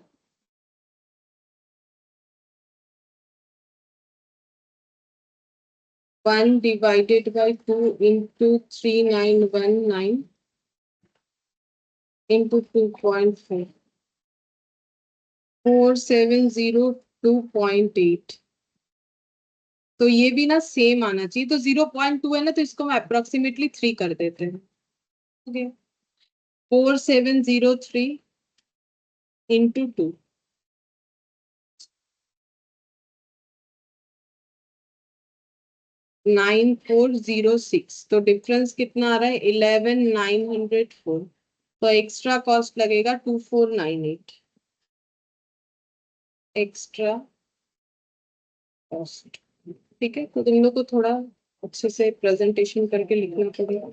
1 divided by 2 into 3919 into 2.4 4702.8। तो ये भी ना सेम आना चाहिए, तो 0.2 है ना, तो इसको हम अप्रोक्सीमेटली 3 कर देते हैं। Okay 4703 into 2 9406। तो डिफरेंस कितना आ रहा है 11,904। तो एक्स्ट्रा कॉस्ट लगेगा 2498 एक्स्ट्रा कॉस्ट। ठीक है, तो तुम लोग को थोड़ा अच्छे से प्रेजेंटेशन करके लिखना पड़ेगा।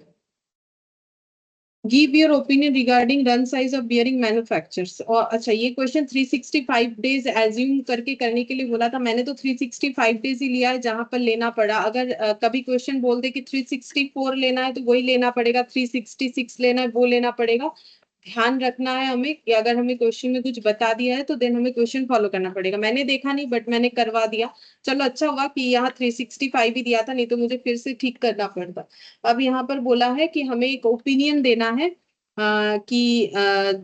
Give your opinion regarding run size of bearing manufacturers. और अच्छा, ये क्वेश्चन 365 डेज एज्यूम करके करने के लिए बोला था, मैंने तो 365 डेज ही लिया है जहां पर लेना पड़ा। अगर कभी क्वेश्चन बोल दे कि 364 लेना है तो वही लेना पड़ेगा, 366 लेना है वो लेना पड़ेगा। ध्यान रखना है हमें कि अगर हमें क्वेश्चन में कुछ बता दिया है तो देन हमें क्वेश्चन फॉलो करना पड़ेगा। मैंने देखा नहीं बट मैंने करवा दिया। चलो अच्छा हुआ कि यहाँ 365 ही दिया था, नहीं तो मुझे फिर से ठीक करना पड़ता। अब यहाँ पर बोला है कि हमें एक ओपिनियन देना है कि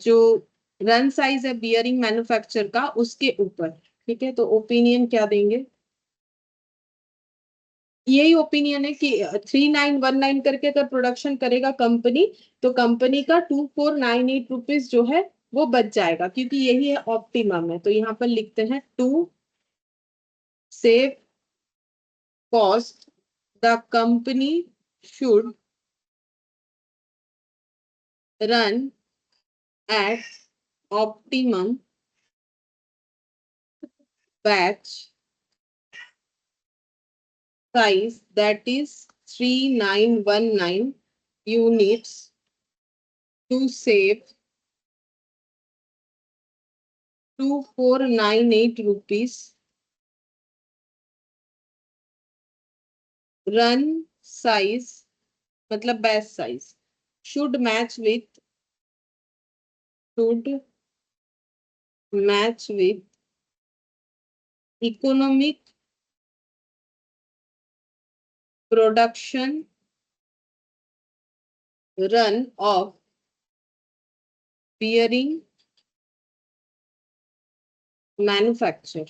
जो रन साइज है बियरिंग मैन्युफैक्चर का उसके ऊपर। ठीक है, तो ओपिनियन क्या देंगे, यही ओपिनियन है कि 3919 करके अगर प्रोडक्शन करेगा कंपनी तो कंपनी का 2498 रुपीज जो है वो बच जाएगा, क्योंकि यही है ऑप्टिमम है। तो यहाँ पर लिखते हैं to save cost the company should run at optimum batch size that is 3919 units to save 2498 rupees. Run size मतलब batch size should match with economic production run of bearing manufacture.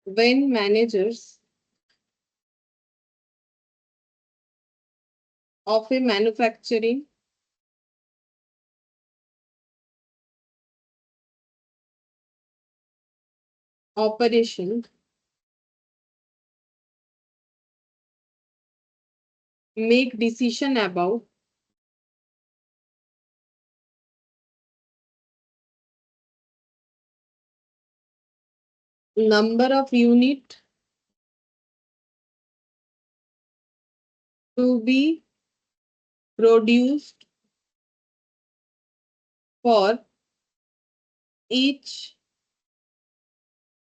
When managers of a manufacturing operation make decision about number of unit to be produced for each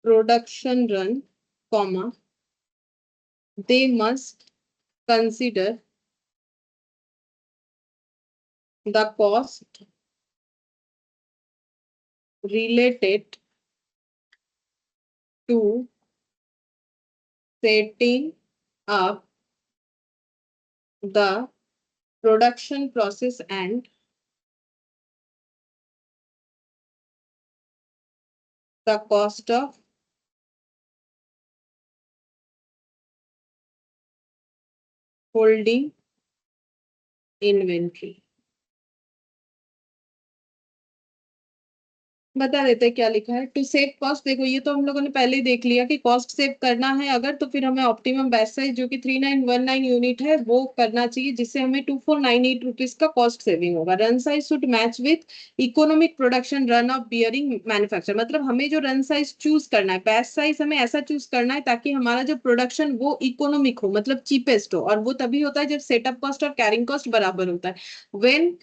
production run, comma, they must consider the cost related to setting up the production process and the cost of holding inventory. बता देते हैं क्या लिखा है। To save cost, देखो ये तो हम लोगों ने पहले ही देख लिया कि कॉस्ट सेव करना है अगर तो फिर हमें ऑप्टिमम बैच साइज जो कि 3919 यूनिट है वो करना चाहिए, जिससे हमें 2498 रुपीज का कॉस्ट सेविंग होगा। Run size should match with economic production run of bearing manufacture, मतलब हमें जो रन साइज चूज करना है, बैच साइज हमें ऐसा चूज करना है ताकि हमारा जो प्रोडक्शन वो इकोनॉमिक हो, मतलब चीपेस्ट हो, और वो तभी होता है जब सेटअप कॉस्ट और कैरिंग कॉस्ट बराबर होता है। When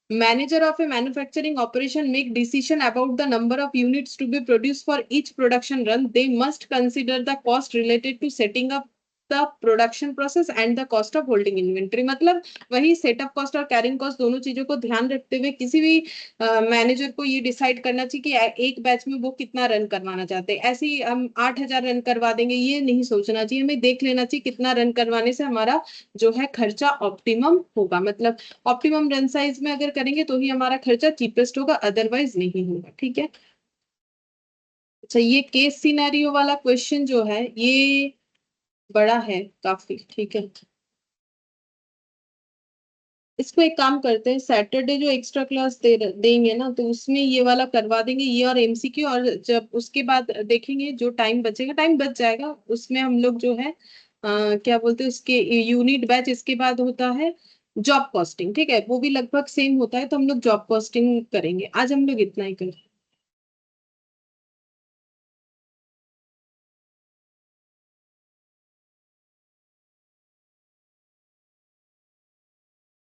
manager of a manufacturing operation make decision about the number of units to be produced for each production run, they must consider the cost related to setting up the production process and the cost of holding inventory। मतलब वही setup cost और carrying cost दोनों चीजों को ध्यान रखते हुए किसी भी मैनेजर को ये डिसाइड करना चाहिए कि एक बैच में वो कितना रन करवाना चाहते हैं। ऐसे ही हम 8000 रन करवा देंगे ये नहीं सोचना चाहिए, हमें देख लेना चाहिए कितना रन करवाने से हमारा जो है खर्चा ऑप्टिमम होगा। मतलब ऑप्टिमम रन साइज में अगर करेंगे तो ही हमारा खर्चा चीपेस्ट होगा, अदरवाइज नहीं होगा। ठीक है, अच्छा ये केस सिनेरियो वाला क्वेश्चन जो है ये बड़ा है काफी। ठीक है, इसको एक काम करते हैं, सैटरडे जो एक्स्ट्रा क्लास देंगे ना तो उसमें ये वाला करवा देंगे, ये और एमसीक्यू, और जब उसके बाद देखेंगे जो टाइम बचेगा, टाइम बच जाएगा उसमें हम लोग जो है क्या बोलते हैं उसके यूनिट बैच, इसके बाद होता है जॉब कॉस्टिंग। ठीक है, वो भी लगभग सेम होता है तो हम लोग जॉब कॉस्टिंग करेंगे। आज हम लोग इतना ही करें।